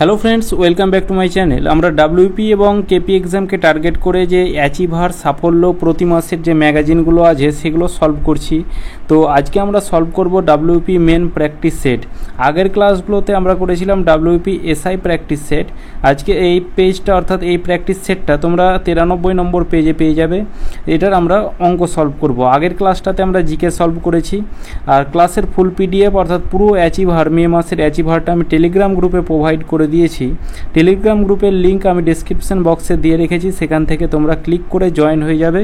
Hello friends, welcome back to my channel. আমরা WP এবং KP এক্সামকে target করে যে অ্যাচিভার, সাফল্য, প্রতি মাসের যে ম্যাগাজিনগুলো আছে সেগুলো সলভ করছি। তো আজকে আমরা সলভ করব ডাব্লিউপি মেন প্র্যাকটিস সেট। আগের ক্লাসগুলোতে আমরা করেছিলাম ডাব্লিউপি এসআই প্র্যাকটিস সেট। আজকে এই পেজটা অর্থাৎ এই প্র্যাকটিস সেটটা তোমরা 93 নম্বর পেজে পেয়ে যাবে। এটার আমরা অঙ্ক সলভ করব। আগের ক্লাসটাতে আমরা জিকে সলভ করেছি। আর ক্লাসের ফুল পিডিএফ অর্থাৎ পুরো অ্যাচিভার, মে মাসের অ্যাচিভারটা আমি টেলিগ্রাম গ্রুপে প্রোভাইড করে দিয়েছি। টেলিগ্রাম গ্রুপের লিঙ্ক আমি ডেসক্রিপশন বক্সে দিয়ে রেখেছি, সেখান থেকে তোমরা ক্লিক করে জয়েন হয়ে যাবে।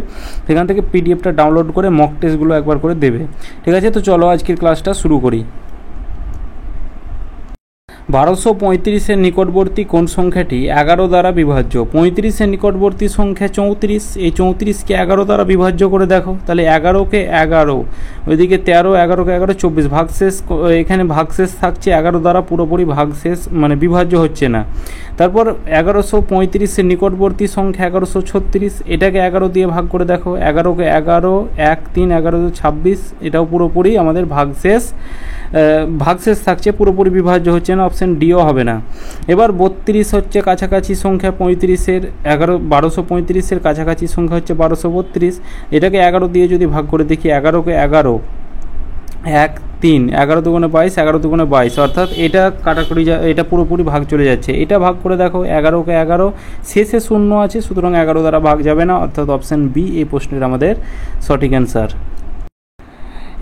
সেখান থেকে পিডিএফটা ডাউনলোড করে মক টেস্টগুলো একবার করে দেবে। ঠিক আছে, তো চলো আজকের ক্লাসটা শুরু করি। 1235-এর নিকটবর্তী কোন সংখ্যাটি 11 দ্বারা বিভাজ্য? 35-এর নিকটবর্তী সংখ্যা 34। এই 34কে 11 দ্বারা বিভাজ্য করে দেখো। তাহলে 11কে 11, ওইদিকে 13, 11কে 11, 24 ভাগশেষ। এখানে ভাগশেষ থাকছে 11 দ্বারা, পুরোপুরি ভাগশেষ মানে বিভাজ্য হচ্ছে না। তারপর 1135-এর নিকটবর্তী সংখ্যা 1136, এটাকে 11 দিয়ে ভাগ করে দেখো। 11কে 11, 1, 3, 11, 26, এটাও পুরোপুরি আমাদের ভাগশেষ থাকছে, পুরোপুরি বিভাজ্য হচ্ছে না, অপশন ডিও হবে না। এবার 32 হচ্ছে কাছাকাছি সংখ্যা 35-এর, 1235-এর কাছাকাছি সংখ্যা হচ্ছে 1232। এটাকে 11 দিয়ে যদি ভাগ করে দেখি, 11কে 11, 1, 3, 11 দুগুণে 22, 11 দুগুণে 22, অর্থাৎ এটা কাটাকুটি, এটা পুরোপুরি ভাগ চলে যাচ্ছে। এটা ভাগ করে দেখো, 11কে 11, শেষে শূন্য আছে, সুতরাং 11 দ্বারা ভাগ যাবে না, অর্থাৎ অপশন বি এই প্রশ্নের আমাদের সঠিক অ্যান্সার।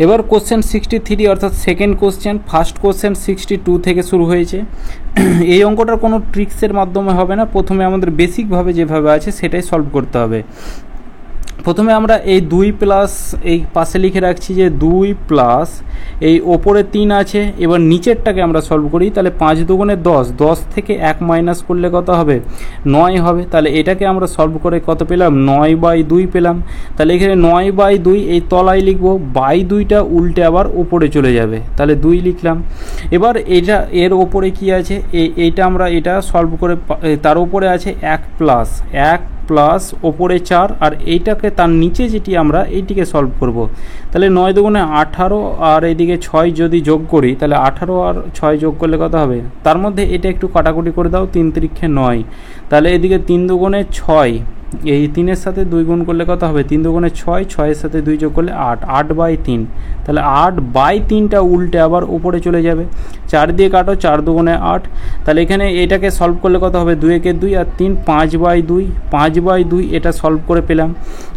এবার কোশ্চেন 63 অর্থাৎ সেকেন্ড কোশ্চেন। ফার্স্ট কোশ্চেন 62 থেকে শুরু হয়েছে। এই অঙ্কটার কোনো ট্রিক্সের মাধ্যমে হবে না, প্রথমে আমাদের বেসিকভাবে যেভাবে আছে সেটাই সলভ করতে হবে। প্রথমে আমরা এই 2 প্লাস, এই পাশে লিখে রাখছি যে 2 প্লাস এই ওপরে 3 আছে। এবার নিচেরটাকে আমরা সলভ করি। তাহলে 5 দুগুণে 10, 10 থেকে 1 মাইনাস করলে কত হবে? 9 হবে। তাহলে এটাকে আমরা সলভ করে কত পেলাম? 9/2 পেলাম। তাহলে এখানে 9/2 এই তলায় লিখবো, বাই 2টা উল্টে আবার উপরে চলে যাবে, তাহলে 2 লিখলাম। এবার এটা এর ওপরে কি আছে, এইটা আমরা এটা সলভ করে, তার উপরে আছে 1 প্লাস ওপরে 4, আর এইটাকে তার নিচে যেটি আমরা এইটিকে সলভ করব। তাহলে 9 দুগুণে 18, আর এইদিকে 6 যদি যোগ করি, তাহলে 18 আর 6 যোগ করলে কত হবে? তার মধ্যে এটা একটু কাটাকুটি করে দাও, 3 3 9, তাহলে এদিকে 3 দুগুণে 6, এই 3-এর সাথে 2 গুণ করলে কত হবে? 3 দুগুণে 6, 6-এর সাথে 2 যোগ করলে 8, 8/3, তাহলে 8/3টা উল্টে আবার উপরে চলে যাবে। 4 দিয়ে কাটো, 4 দুগুণে 8, তাহলে এখানে এটাকে সলভ করলে কত হবে? 2-একে 2 আর 3, 5/2 এটা সলভ করে পেলাম।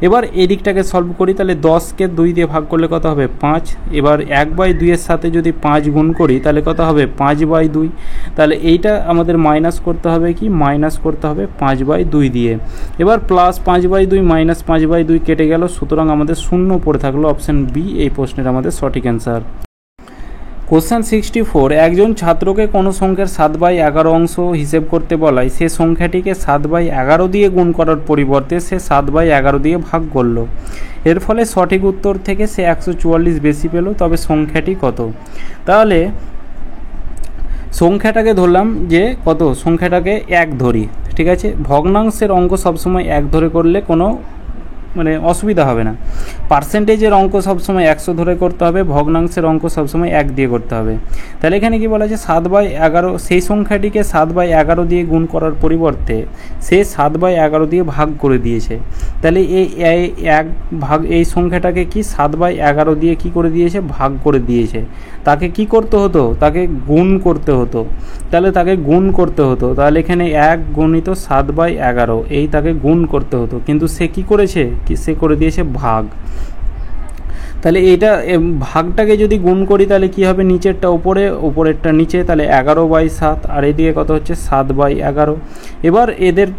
এবার এই দিকটাকে সলভ করি, তাহলে 10কে 2 দিয়ে ভাগ করলে কত হবে? 5। এবার 1/2-এর সাথে যদি 5 গুণ করি, তাহলে কত হবে? 5/2। তাহলে এইটা আমাদের মাইনাস করতে হবে, কি মাইনাস করতে হবে 5/2 দিয়ে। এবার প্লাস 5/2 মাইনাস 5/2 কেটে গেল, সুতরাং আমাদের শূন্য পড়ে থাকলো, অপশন বি এই প্রশ্নের আমাদের সঠিক অ্যান্সার। কোশ্চেন 64, একজন ছাত্রকে কোনো সংখ্যার 7/11 অংশ হিসেব করতে বলায় সে সংখ্যাটিকে 7/11 দিয়ে গুণ করার পরিবর্তে সে 7/11 দিয়ে ভাগ করলো। এর ফলে সঠিক উত্তর থেকে সে 144 বেশি পেল, তবে সংখ্যাটি কত? তাহলে সংখ্যাটাকে ধরলাম যে কত, সংখ্যাটাকে 1 ধরি, ঠিক আছে। ভগ্নাংশের অঙ্ক সবসময় 1 ধরে করলে কোনো মানে অসুবিধা হবে না। পার্সেন্টেজের অঙ্ক সবসময় 100 ধরে করতে হবে, ভগ্নাংশের অঙ্ক সবসময় 1 দিয়ে করতে হবে। তাহলে এখানে কি বলা আছে? 7/11, সেই সংখ্যাটিকে 7/11 দিয়ে গুণ করার পরিবর্তে সে 7/11 দিয়ে ভাগ করে দিয়েছে। তাহলে এই সংখ্যাটাকে কি 7/11 দিয়ে কি করে দিয়েছে? ভাগ করে দিয়েছে। তাকে কি করতে হতো? তাকে গুণ করতে হতো। তাহলে তাকে গুণ করতে হতো, তাহলে এখানে 1 গুণিত 7/11, এই তাকে গুণ করতে হতো, কিন্তু সে কি করেছে? সে করে দিয়েছে ভাগ। তাহলে এইটা ভাগটাকে যদি গুণ করি, তাহলে কি হবে? নিচেরটা উপরে, উপরেরটা নিচে, তাহলে 11/7, আর এদিকে কত হচ্ছে? 7/11। এবার এদের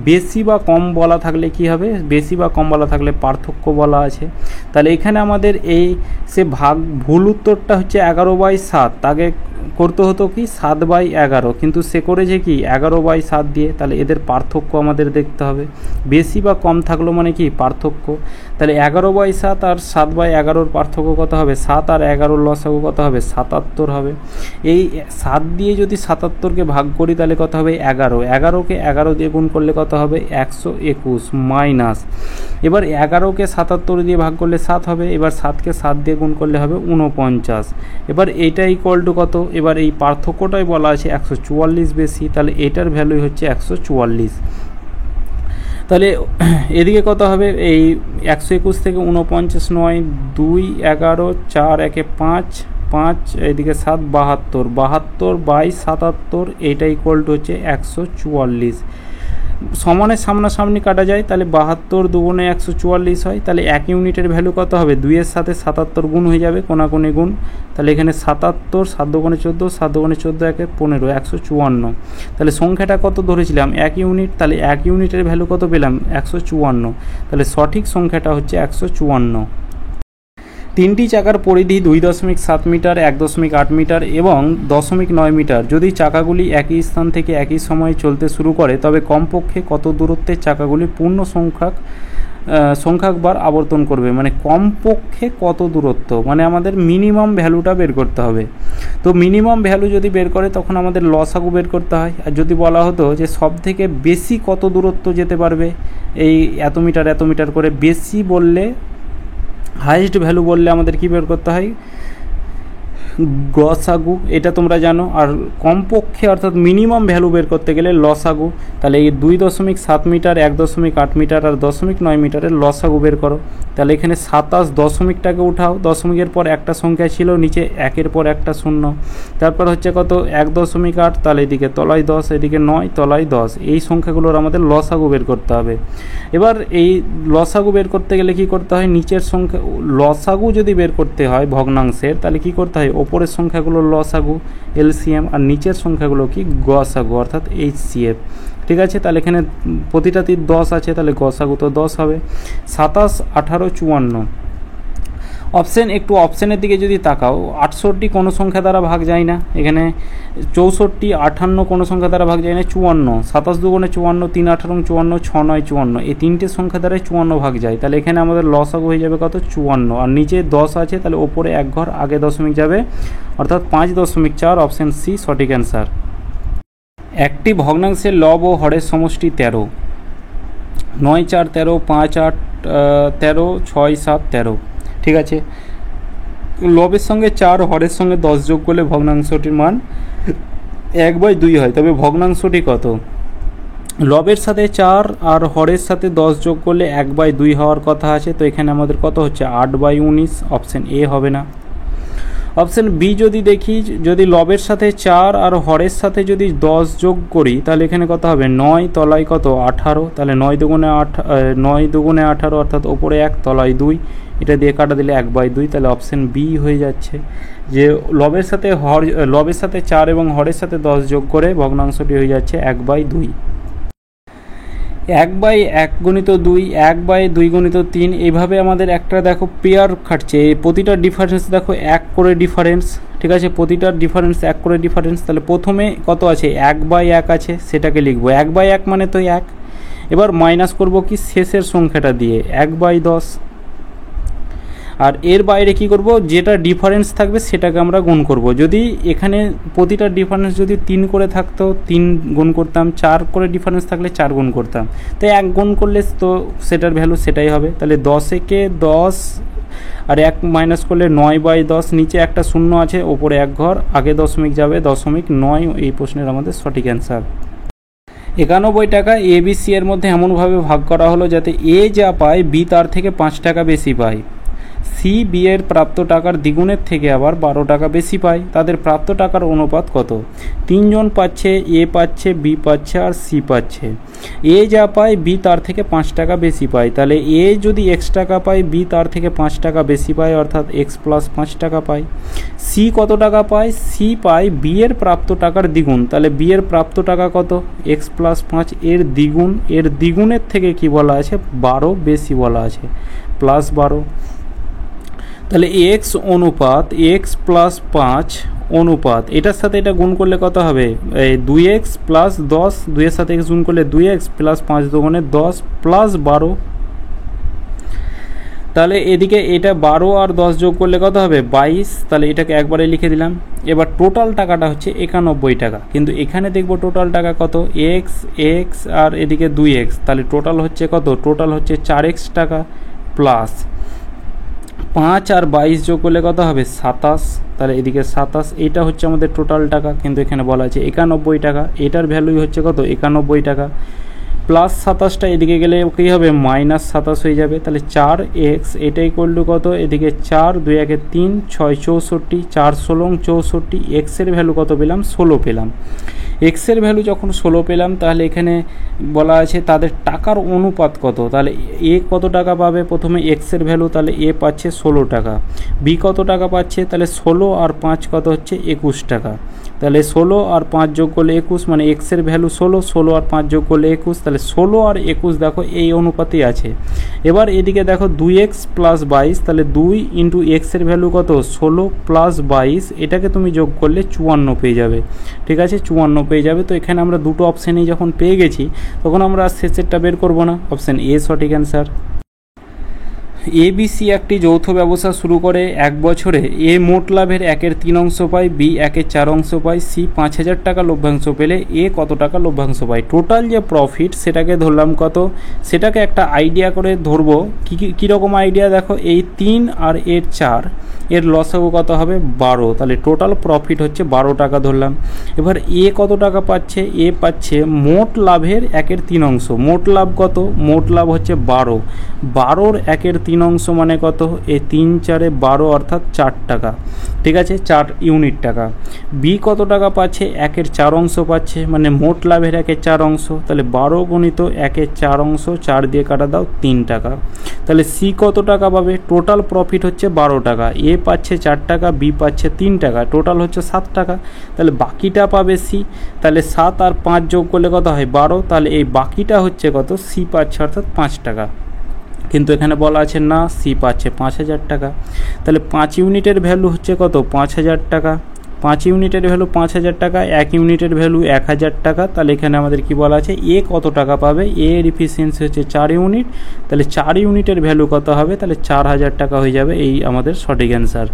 বেশি বা কম বলা থাকলে কি হবে? বেশি বা কম বলা থাকলে পার্থক্য বলা আছে। তাহলে এখানে আমাদের এই সে ভাগ, ভুল উত্তরটা হচ্ছে 11/7, তাকে করতে হতো কি 7/11, কিন্তু সে করেছে কি 11/7 দিয়ে। তাহলে এদের পার্থক্য আমাদের দেখতে হবে। বেশি বা কম থাকলো মানে কি পার্থক্য। তাহলে 11/7 আর 7/11 পার্থক্য কত হবে? 7 আর 11 লসাগু কত হবে? 77 হবে। এই 7 দিয়ে যদি 77কে ভাগ করি, তাহলে কত হবে? 11। 11কে 11 দিয়ে গুণ করলে কত হবে? 121 মাইনাস। এবার 11কে 77 দিয়ে ভাগ করলে 7 হবে। এবার 7কে 7 দিয়ে গুণ করলে হবে 49। এবার এইটা ইকুয়াল টু কত? এবার এই পার্থক্যটাই বলা আছে 144 বেশি, তাহলে এটার ভ্যালুই হচ্ছে 144। তাহলে এদিকে কত হবে, এই 121 থেকে 49 9 2 11 4 1 5 5 এদিকে 7 72 72 22 77 এইটা ইকুয়াল টু হচ্ছে 144। সমানের সামনাসামনি কাটা যায়, তাহলে 72 দুগুণে 144 হয়, তাহলে 1 ইউনিটের ভ্যালু কত হবে, 2-এর সাথে 77 গুণ হয়ে যাবে, কোনাকুনি গুণ, তাহলে এখানে 77 7 দুগুণে 14 7 দুগুণে 14 1 15 154। তাহলে সংখ্যাটা কত ধরেছিলাম 1 ইউনিট, তাহলে 1 ইউনিটের ভ্যালু কত পেলাম 154, তাহলে সঠিক সংখ্যাটা হচ্ছে 154। তিনটি চাকার পরিধি 2.7 মিটার 1.8 মিটার এবং 0.9 মিটার। যদি চাকাগুলি একই স্থান থেকে একই সময়ে চলতে শুরু করে তবে কমপক্ষে কত দূরত্বে চাকাগুলি পূর্ণ সংখ্যকবার আবর্তন করবে, মানে কমপক্ষে কত দূরত্ব, মানে আমাদের মিনিমাম ভ্যালুটা বের করতে হবে। তো মিনিমাম ভ্যালু যদি বের করে তখন আমাদের লসাগু বের করতে হয়। আর যদি বলা হতো যে সব থেকে বেশি কত দূরত্ব যেতে পারবে এই এত মিটার করে, বেশি বললে হাইয়েস্ট ভ্যালু বললে আমাদের কি বের করতে হয় গসাগু, এটা তোমরা জানো। আর কমপক্ষে অর্থাৎ মিনিমাম ভ্যালু বের করতে গেলে লসাগু। তাহলে এই 2.7 মিটার 1.8 মিটার আর 0.9 মিটারের লসাগু বের করো। তাহলে এখানে 27 দশমিকটাকে উঠাও, দশমিকের পর একটা সংখ্যা ছিল, নিচে একের পর একটা শূন্য, তারপর হচ্ছে কত 1.8, তাহলে এদিকে তলায় 10 এদিকে 9 তলায় 10, এই সংখ্যাগুলোর আমাদের লসাগু বের করতে হবে। এবার এই লসাগু বের করতে গেলে কি করতে হয়, নিচের সংখ্যা লসাগু যদি বের করতে হয় ভগ্নাংশের, তাহলে কি করতে হয় ওপরের সংখ্যাগুলো লসাগু এলসিএম আর নিচের সংখ্যাগুলো কি গসাগু অর্থাৎ এইচসিএফ। ঠিক আছে, তাহলে এখানে প্রতিটাতেই 10 আছে, তাহলে গসাগু তো 10 হবে। 27 18 54 অপশান, একটু অপশানের দিকে যদি তাকাও, 68 কোনো সংখ্যা দ্বারা ভাগ যায় না, এখানে 64 58 কোনো সংখ্যা দ্বারা ভাগ যায় না, 54 27 দুগুণে 54 3 18 54 6 9 54, এই তিনটে সংখ্যা দ্বারাই 54 ভাগ যায়। তাহলে এখানে আমাদের লসাগু হয়ে যাবে কত 54, আর নিচে 10 আছে, তাহলে ওপরে এক ঘর আগে দশমিক যাবে অর্থাৎ 5.4, অপশান সি সঠিক অ্যান্সার। একটি ভগ্নাংশের লব ও হরের সমষ্টি 13, 9 4 13 5 8 13 6 7 13। ঠিক আছে, লবের সঙ্গে 4 হরের সঙ্গে 10 যোগ করলে ভগ্নাংশটির মান 1/2 হয়। তবে ভগ্নাংশটি কত, লবের সাথে 4 আর হরের সাথে 10 যোগ করলে 1/2 হওয়ার কথা আছে, তো এখানে আমাদের কত হচ্ছে 8/19, অপশান এ হবে না। অপশান বি যদি দেখি, যদি লবের সাথে 4 আর হরের সাথে যদি 10 যোগ করি তাহলে এখানে কত হবে 9 তলায় কত 18, তাহলে 9 দুগুণে 18 অর্থাৎ ওপরে 1 তলায় 2, এটা দিয়ে কাটা দিলে 1/2, তাহলে অপশান বি হয়ে যাচ্ছে যে লবের সাথে 4 এবং হরের সাথে 10 যোগ করে ভগ্নাংশটি হয়ে যাচ্ছে 1/2। 1/1 গুণিত 2 1/2 গুণিত 3, এইভাবে আমাদের একটা দেখো পেয়ার খাটছে, প্রতিটা ডিফারেন্স দেখো 1 করে ডিফারেন্স। ঠিক আছে, প্রতিটার ডিফারেন্স 1 করে ডিফারেন্স। তাহলে প্রথমে কত আছে 1/1 আছে, সেটাকে লিখবো 1/1 মানে তো 1। এবার মাইনাস করব কি শেষের সংখ্যাটা দিয়ে 1/10, আর এর বাইরে কি করব যেটা ডিফারেন্স থাকবে সেটাকে আমরা গুণ করব। যদি এখানে প্রতিটা ডিফারেন্স যদি 3 করে থাকতো 3 গুণ করতাম, 4 করে ডিফারেন্স থাকলে 4 গুণ করতাম, তাই 1 গুণ করলে তো সেটার ভ্যালু সেটাই হবে। তাহলে 10 10 আর 1 মাইনাস করলে 9/10, নিচে একটা শূন্য আছে, ওপরে এক ঘর আগে দশমিক যাবে 0.9, এই প্রশ্নের আমাদের সঠিক অ্যান্সার। 91 টাকা ABC এর মধ্যে এমনভাবে ভাগ করা হলো যাতে এ যা পায় বি তার থেকে 5 টাকা বেশি পায়, সি বি এর প্রাপ্ত টাকার দ্বিগুণের থেকে আবার 12 টাকা বেশি পায়, তাদের প্রাপ্ত টাকার অনুপাত কত? 3 জন পাচ্ছে, এ পাচ্ছে, বি পাচ্ছে আর সি পাচ্ছে। এ যা পায় বি তার থেকে 5 টাকা বেশি পায়, তাহলে এ যদি x টাকা পায় বি তার থেকে 5 টাকা বেশি পায় অর্থাৎ x প্লাস 5 টাকা পায়। সি কত টাকা পায়? সি পায় বি এর প্রাপ্ত টাকার দ্বিগুণ, তাহলে বি এর প্রাপ্ত টাকা কত? x প্লাস 5 এর দ্বিগুণ, এর দ্বিগুণের থেকে কি বলা আছে 12 বেশি বলা আছে, প্লাস 12। তাহলে x অনুপাত x প্লাস 5 অনুপাত এটার সাথে এটা গুণ করলে কত হবে 2x প্লাস 10, 2 এর সাথে x গুণ করলে 2x প্লাস 5 দুগুণে 10 প্লাস 12। তাহলে এদিকে এটা 12 আর 10 যোগ করলে কত হবে 22, তাহলে এটাকে একবারে লিখে দিলাম। এবার টোটাল টাকাটা হচ্ছে 91 টাকা, কিন্তু এখানে দেখব টোটাল টাকা কত x আর এদিকে 2x, তাহলে টোটাল হচ্ছে কত? টোটাল হচ্ছে 4x টাকা প্লাস 5 আর 22 যোগ করলে কত হবে 27, তাহলে এদিকে 27, এটা হচ্ছে আমাদের টোটাল টাকা, কিন্তু এখানে বলা আছে 91 টাকা, এটার ভ্যালুই হচ্ছে কত 91 টাকা। প্লাস 27টা এদিকে গেলে কী হবে -27 হয়ে যাবে, তাহলে 4x এটাই করলো কত, এদিকে 4 2 1 3 6 64, 4 16 64, এক্সের ভ্যালু কত পেলাম 16 পেলাম। এক্সের ভ্যালু যখন 16 পেলাম, তাহলে এখানে বলা আছে তাদের টাকার অনুপাত কত, তাহলে এ কত টাকা পাবে, প্রথমে এক্সের ভ্যালু, তাহলে এ পাচ্ছে 16 টাকা, বি কত টাকা পাচ্ছে, তাহলে 16 আর 5 কত হচ্ছে 21 টাকা, তাহলে 16 আর 5 যোগ করলে 21, মানে এক্সের ভ্যালু 16, 16 আর 5 যোগ করলে 21, তাহলে 16 আর 21 দেখো এই অনুপাতেই আছে। এবার এদিকে দেখো 2x প্লাস 22, তাহলে 2 ইন্টু এক্সের ভ্যালু কত 16 প্লাস 22, এটাকে তুমি যোগ করলে 54 পেয়ে যাবে, ঠিক আছে 54 পেয়ে যাবে। তো এখানে আমরা দুটো অপশানেই যখন পেয়ে গেছি, তখন আমরা শেষেরটা বের করব না, অপশান এ সঠিক অ্যান্সার। এবিসি একটি যৌথ ব্যবসা শুরু করে 1 বছরে এ মোট লাভের 1/3 পায়, বি 1/4 পায়, সি 5000 টাকা লভ্যাংশ পেলে এ কত টাকা লভ্যাংশ পায়। টোটাল যে প্রফিট সেটাকে ধরলাম কত, সেটাকে একটা আইডিয়া করে ধরবো। কীরকম আইডিয়া দেখো, এই 3 আর এর 4 এর লসাগু কত হবে 12, তাহলে টোটাল প্রফিট হচ্ছে 12 টাকা ধরলাম। এবার এ কত টাকা পাচ্ছে, এ পাচ্ছে মোট লাভের 1/3, মোট লাভ কত, মোট লাভ হচ্ছে 12, 12-র 1/3 মানে কত, এই 3 4 12 অর্থাৎ 4 টাকা, ঠিক আছে 4 ইউনিট টাকা। বি কত টাকা পাচ্ছে, 1/4 পাচ্ছে, মানে মোট লাভের 1/4, তাহলে 12 গুণিত 1/4, 4 দিয়ে কাটা দাও 3 টাকা। তাহলে সি কত টাকা পাবে, টোটাল প্রফিট হচ্ছে 12 টাকা, এ পাচ্ছে 4 টাকা, বি পাচ্ছে 3 টাকা, টোটাল হচ্ছে 7 টাকা, তাহলে বাকিটা পাবে সি। তাহলে 7 আর 5 যোগ করলে কত হয় 12, তাহলে এই বাকিটা হচ্ছে কত সি পাচ্ছে অর্থাৎ 5 টাকা, কিন্তু এখানে বলা আছে না সি পাচ্ছে 5000 টাকা। তাহলে 5 ইউনিটের ভ্যালু হচ্ছে কত 5000 টাকা, 5 ইউনিটের ভ্যালু 5000 টাকা, 1 ইউনিটের ভ্যালু 1000 টাকা। তাহলে এখানে আমাদের কি বলা আছে, এ কত টাকা পাবে, এ এর এফিসিয়েন্সি হচ্ছে 4 ইউনিট, তাহলে 4 ইউনিটের ভ্যালু কত হবে, তাহলে 4000 টাকা হয়ে যাবে, এই আমাদের সঠিক অ্যান্সার।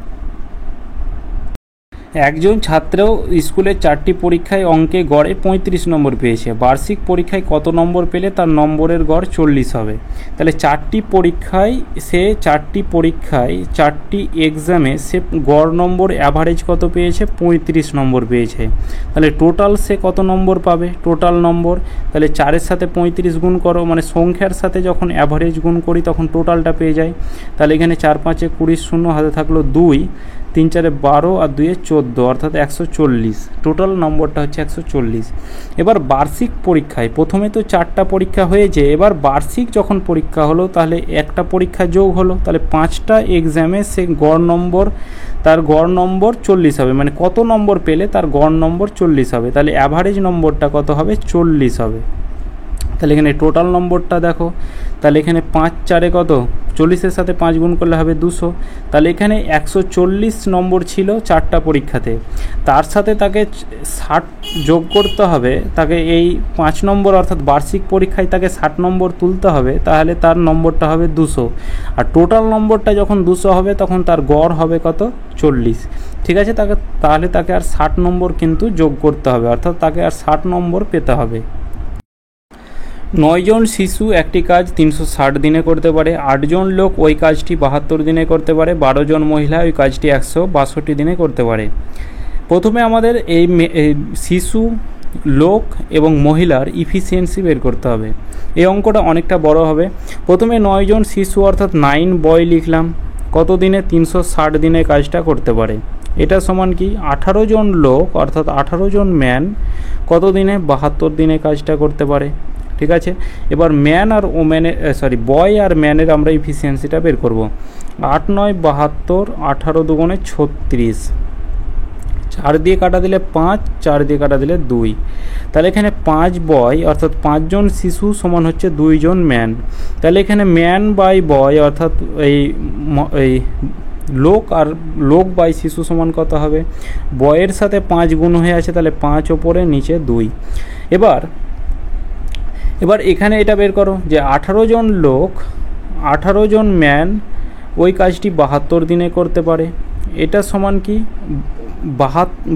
একজন ছাত্র স্কুলের 4টি পরীক্ষায় অঙ্কে গড়ে 35 নম্বর পেয়েছে, বার্ষিক পরীক্ষায় কত নম্বর পেলে তার নম্বরের গড় 40 হবে। তাহলে 4টি পরীক্ষায় 4টি এক্সামে সে গড় নম্বর অ্যাভারেজ কত পেয়েছে 35 নম্বর পেয়েছে। তাহলে টোটাল সে কত নম্বর পাবে, টোটাল নম্বর, তাহলে 4-এর সাথে 35 গুণ করো, মানে সংখ্যার সাথে যখন অ্যাভারেজ গুণ করি তখন টোটালটা পেয়ে যায়। তাহলে এখানে 4 5 20 শূন্য, হাতে থাকলো 2, 3 4 12 আর 2 14, অর্থাৎ 140, টোটাল নম্বরটা হচ্ছে 140। এবার বার্ষিক পরীক্ষায় প্রথমে তো 4টা পরীক্ষা হয়েছে, এবার বার্ষিক যখন পরীক্ষা হলো তাহলে একটা পরীক্ষা যোগ হলো, তাহলে 5টা এক্সামে সে গড় নম্বর, তার গড় নম্বর 40 হবে, মানে কত নম্বর পেলে তার গড় নম্বর 40 হবে, তাহলে অ্যাভারেজ নম্বরটা কত হবে 40 হবে। তাহলে এখানে টোটাল নম্বরটা দেখো, তাহলে এখানে 5 4 কত 40-এর সাথে 5 গুণ করলে হবে 200, তাহলে এখানে 140 নম্বর ছিল 4টা পরীক্ষাতে, তার সাথে তাকে 60 যোগ করতে হবে, তাকে এই 5 নম্বর অর্থাৎ বার্ষিক পরীক্ষায় তাকে 60 নম্বর তুলতে হবে, তাহলে তার নম্বরটা হবে 200, আর টোটাল নম্বরটা যখন 200 হবে তখন তার গড় হবে কত 40, ঠিক আছে। তাহলে তাকে আর 60 নম্বর কিন্তু যোগ করতে হবে, অর্থাৎ তাকে আর 60 নম্বর পেতে হবে। 9 জন শিশু একটি কাজ 360 দিনে করতে পারে, 8 জন লোক ওই কাজটি 72 দিনে করতে পারে, 12 জন মহিলা ওই কাজটি 162 দিনে করতে পারে। প্রথমে আমাদের এই শিশু, লোক এবং মহিলার ইফিসিয়েন্সি বের করতে হবে। এই অঙ্কটা অনেকটা বড় হবে। প্রথমে 9 জন শিশু অর্থাৎ 9 বয় লিখলাম, কত দিনে 360 দিনে কাজটা করতে পারে। এটা সমান কি 18 জন লোক অর্থাৎ 18 জন ম্যান কত দিনে 72 দিনে কাজটা করতে পারে, ঠিক আছে। এবার ম্যান আর ওম্যানের বয় আর ম্যানের আমরা ইফিসিয়েন্সিটা বের করব। 8 9 72, 18 দুগুণে 36, 4 দিয়ে কাটা দিলে 5, 4 দিয়ে কাটা দিলে 2, তাহলে এখানে 5 বয় অর্থাৎ 5 জন শিশু সমান হচ্ছে 2 জন ম্যান। তাহলে এখানে ম্যান বাই বয় অর্থাৎ এই লোক বাই শিশু সমান কত হবে, বয়ের সাথে 5 গুণ হয়ে আছে, তাহলে 5 ওপরে নিচে 2। এবার এখানে এটা বের করো যে 18 জন লোক 18 জন ম্যান ওই কাজটি 72 দিনে করতে পারে, এটা সমান কি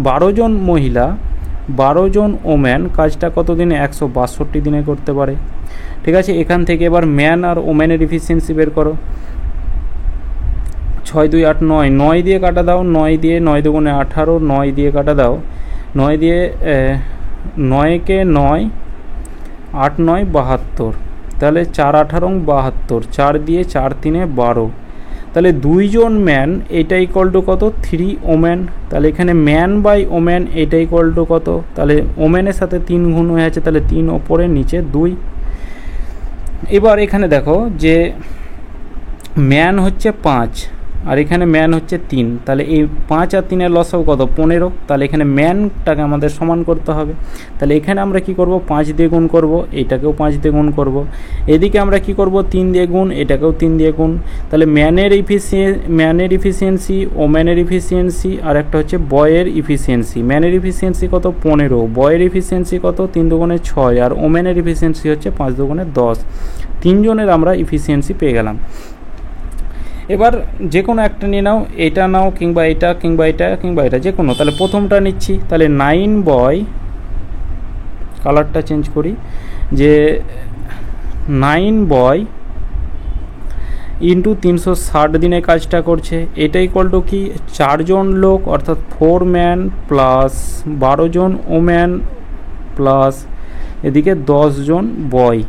12 জন মহিলা 12 জন ওম্যান কাজটা কত দিনে 162 দিনে করতে পারে, ঠিক আছে। এখান থেকে এবার ম্যান আর ওম্যানের এফিসিয়েন্সি বের করো। ছয় দুই আট নয়, 9 দিয়ে কাটা দাও, 9 দিয়ে 9 দুগুণে 18, 9 দিয়ে কাটা দাও, 9 দিয়ে 9কে 9, 8 9 72, তাহলে 4 18 72, 4 দিয়ে 4 3 12, তাহলে 2 জন ম্যান এটা ইকুয়াল টু কত 3 ওম্যান। তাহলে এখানে ম্যান বাই ওম্যান এটা ইকুয়াল টু কত, তাহলে ওম্যানের সাথে 3 গুণ হয়ে আছে, তাহলে 3 ওপরে নিচে 2। এবার এখানে দেখো যে ম্যান হচ্ছে 5 আর এখানে ম্যান হচ্ছে 3, তাহলে এই 5 আর 3 এর লসাগু কত 15, তাহলে এখানে ম্যানটাকে আমাদের সমান করতে হবে। তাহলে এখানে আমরা কি করব 5 দিয়ে গুণ করব, এটাকেও 5 দিয়ে গুণ করব, এদিকে আমরা কি করব 3 দিয়ে গুণ, এটাকেও 3 দিয়ে গুণ। তাহলে ম্যানের ইফিসিয়েন্সি, ওম্যানের ইফিসিয়েন্সি আর একটা হচ্ছে বয়ের ইফিসিয়েন্সি। ম্যানের ইফিসিয়েন্সি কত 15, বয়ের ইফিসিয়েন্সি কত 3 দুগুণে 6 আর ওম্যানের ইফিসিয়েন্সি হচ্ছে 5 দুগুণে 10। 3 জনের আমরা ইফিসিয়েন্সি পেয়ে গেলাম। এবার যে কোনো একটা নিয়ে নাও, এটা নাও কিংবা এটা কিংবা এটা কিংবা এটা যে কোনো, তাহলে প্রথমটা নিচ্ছি। তাহলে 9 বয়, কালারটা চেঞ্জ করি, যে 9 বয় ইন্টু 360 দিনে কাজটা করছে, এটা ইকুয়াল টু কি 4 জন লোক অর্থাৎ 4 ম্যান প্লাস 12 জন ওম্যান প্লাস এদিকে 10 জন বয়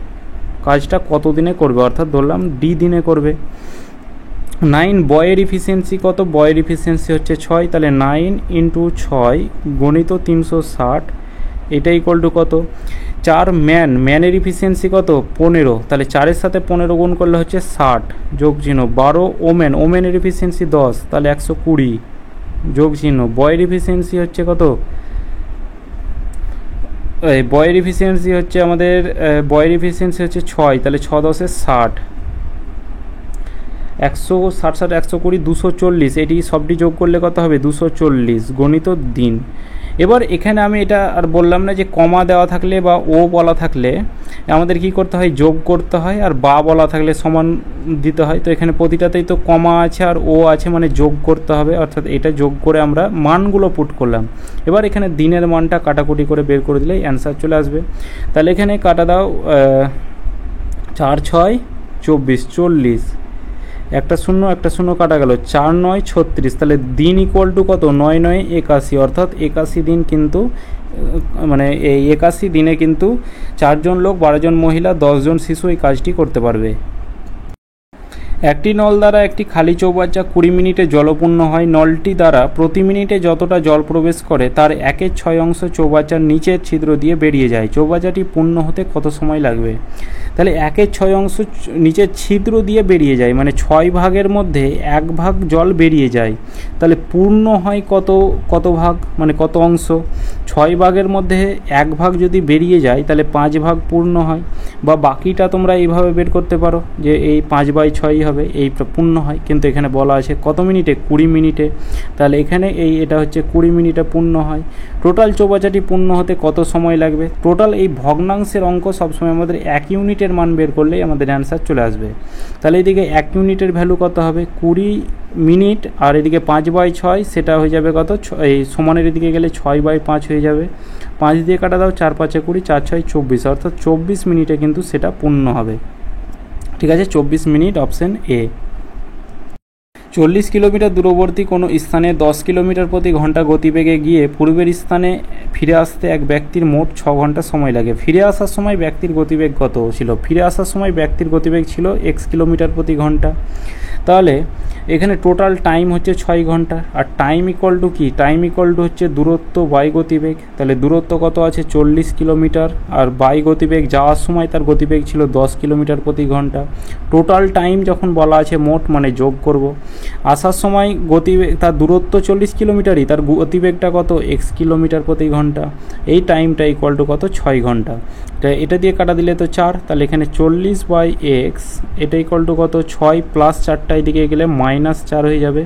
কাজটা কত দিনে করবে, অর্থাৎ ধরলাম ডি দিনে করবে। 9 বয়ের ইফিসিয়েন্সি কত, বয়ের ইফিসিয়েন্সি হচ্ছে 6, তাহলে 9 ইন্টু 6 গণিত 360, এটা ইকুয়াল টু কত 4 ম্যান, ম্যানের ইফিসিয়েন্সি কত 15, তাহলে 4-এর সাথে 15 গুণ করলে হচ্ছে 60 যোগ চিহ্ন, 12 ওমেন, ওমেনের ইফিসিয়েন্সি 10, তাহলে 120 যোগ চিহ্ন, বয়ের ইফিসিয়েন্সি হচ্ছে কত, বয়ের ইফিসিয়েন্সি হচ্ছে আমাদের বয়ের ইফিসিয়েন্সি হচ্ছে 6, তাহলে 6 10 60, 160 120 240, এটি সবটি যোগ করলে কত হবে 240 গণিত দিন। এবার এখানে আমি এটা আর বললাম না যে কমা দেওয়া থাকলে বা ও বলা থাকলে আমাদের কি করতে হয় যোগ করতে হয়, আর বা বলা থাকলে সমান দিতে হয়। তো এখানে প্রতিটাতেই তো কমা আছে আর ও আছে, মানে যোগ করতে হবে, অর্থাৎ এটা যোগ করে আমরা মানগুলো পুট করলাম। এবার এখানে দিনের মানটা কাটাকুটি করে বের করে দিলেই অ্যান্সার চলে আসবে। তাহলে এখানে কাটা দাও 4 6 24 40, একটা শূন্য কাটা গেল, 4 9 36, তাহলে দিন ইকুয়াল টু কত 9 9 81, অর্থাৎ 81 দিন কিন্তু মানে এই 81 দিনে কিন্তু 4 জন লোক 12 জন মহিলা 10 জন শিশু এই কাজটি করতে পারবে। একটি নল দ্বারা একটি খালি চৌবাচ্চা 20 মিনিটে জলপূর্ণ হয়। নলটি দ্বারা প্রতি মিনিটে যতটা জল প্রবেশ করে তার 1/6 অংশ চৌবাচ্চার নিচের ছিদ্র দিয়ে বেরিয়ে যায়। চৌবাচ্চাটি পূর্ণ হতে কত সময় লাগবে? তাহলে 1/6 অংশ নিচের ছিদ্র দিয়ে বেরিয়ে যায়, মানে 6 ভাগের মধ্যে 1 ভাগ জল বেরিয়ে যায়। তাহলে পূর্ণ হয় কত ভাগ, মানে কত অংশ? 6 ভাগের মধ্যে 1 ভাগ যদি বেরিয়ে যায় তাহলে 5 ভাগ পূর্ণ হয়, বা বাকিটা তোমরা এইভাবে বের করতে পারো যে এই 5/6 হবে, এই পূর্ণ হয়। কিন্তু এখানে বলা আছে কত মিনিটে, 20 মিনিটে। তাহলে এখানে এটা হচ্ছে 20 মিনিটে পূর্ণ হয়। টোটাল চৌবাচ্চাটি পূর্ণ হতে কত সময় লাগবে? টোটাল এই ভগ্নাংশের অঙ্ক সবসময় আমাদের 1 ইউনিটের মান বের করলেই আমাদের অ্যান্সার চলে আসবে। তাহলে এদিকে 1 ইউনিটের ভ্যালু কত হবে 20 মিনিট, আর এদিকে 5/6 সেটা হয়ে যাবে কত, এই সমানের এদিকে গেলে 6/5 হয়ে যাবে। 5 দিয়ে কাটা দাও, 4 5 20, 4 6 24, অর্থাৎ 24 মিনিটে কিন্তু সেটা পূর্ণ হবে। ঠিক আছে, 24 মিনিট অপশন এ। 40 কিলোমিটার দূরবর্তী কোনো স্থানে 10 কিলোমিটার প্রতি ঘন্টা গতিবেগে গিয়ে পূর্বের স্থানে ফিরে আসতে এক ব্যক্তির মোট 6 ঘন্টা সময় লাগে। ফিরে আসার সময় ব্যক্তির গতিবেগ কত ছিল? ফিরে আসার সময় ব্যক্তির গতিবেগ ছিল x কিলোমিটার প্রতি ঘন্টা। তাহলে এখানে টোটাল টাইম হচ্ছে 6 ঘন্টা, আর টাইম ইকুয়াল টু কি? টাইম ইকুয়াল টু হচ্ছে দূরত্ব বাই গতিবেগ। তাহলে দূরত্ব কত আছে 40 কিলোমিটার, আর বাই গতিবেগ যাওয়ার সময় তার গতিবেগ ছিল 10 কিলোমিটার প্রতি ঘন্টা। টোটাল টাইম যখন বলা আছে মোট, মানে যোগ করব। আসার সময় গতিবেগ, তার দূরত্ব 40 কিলোমিটারই, তার গতিবেগটা কত x কিলোমিটার প্রতি ঘন্টা। এই টাইমটা ইকুয়াল টু কত 6 ঘন্টা। এটা দিয়ে কাটা দিলে তো 4, তাহলে এখানে 40/x এটা ইকুয়াল টু কত 6 প্লাস 4টা এদিকে গেলে -4 হয়ে যাবে।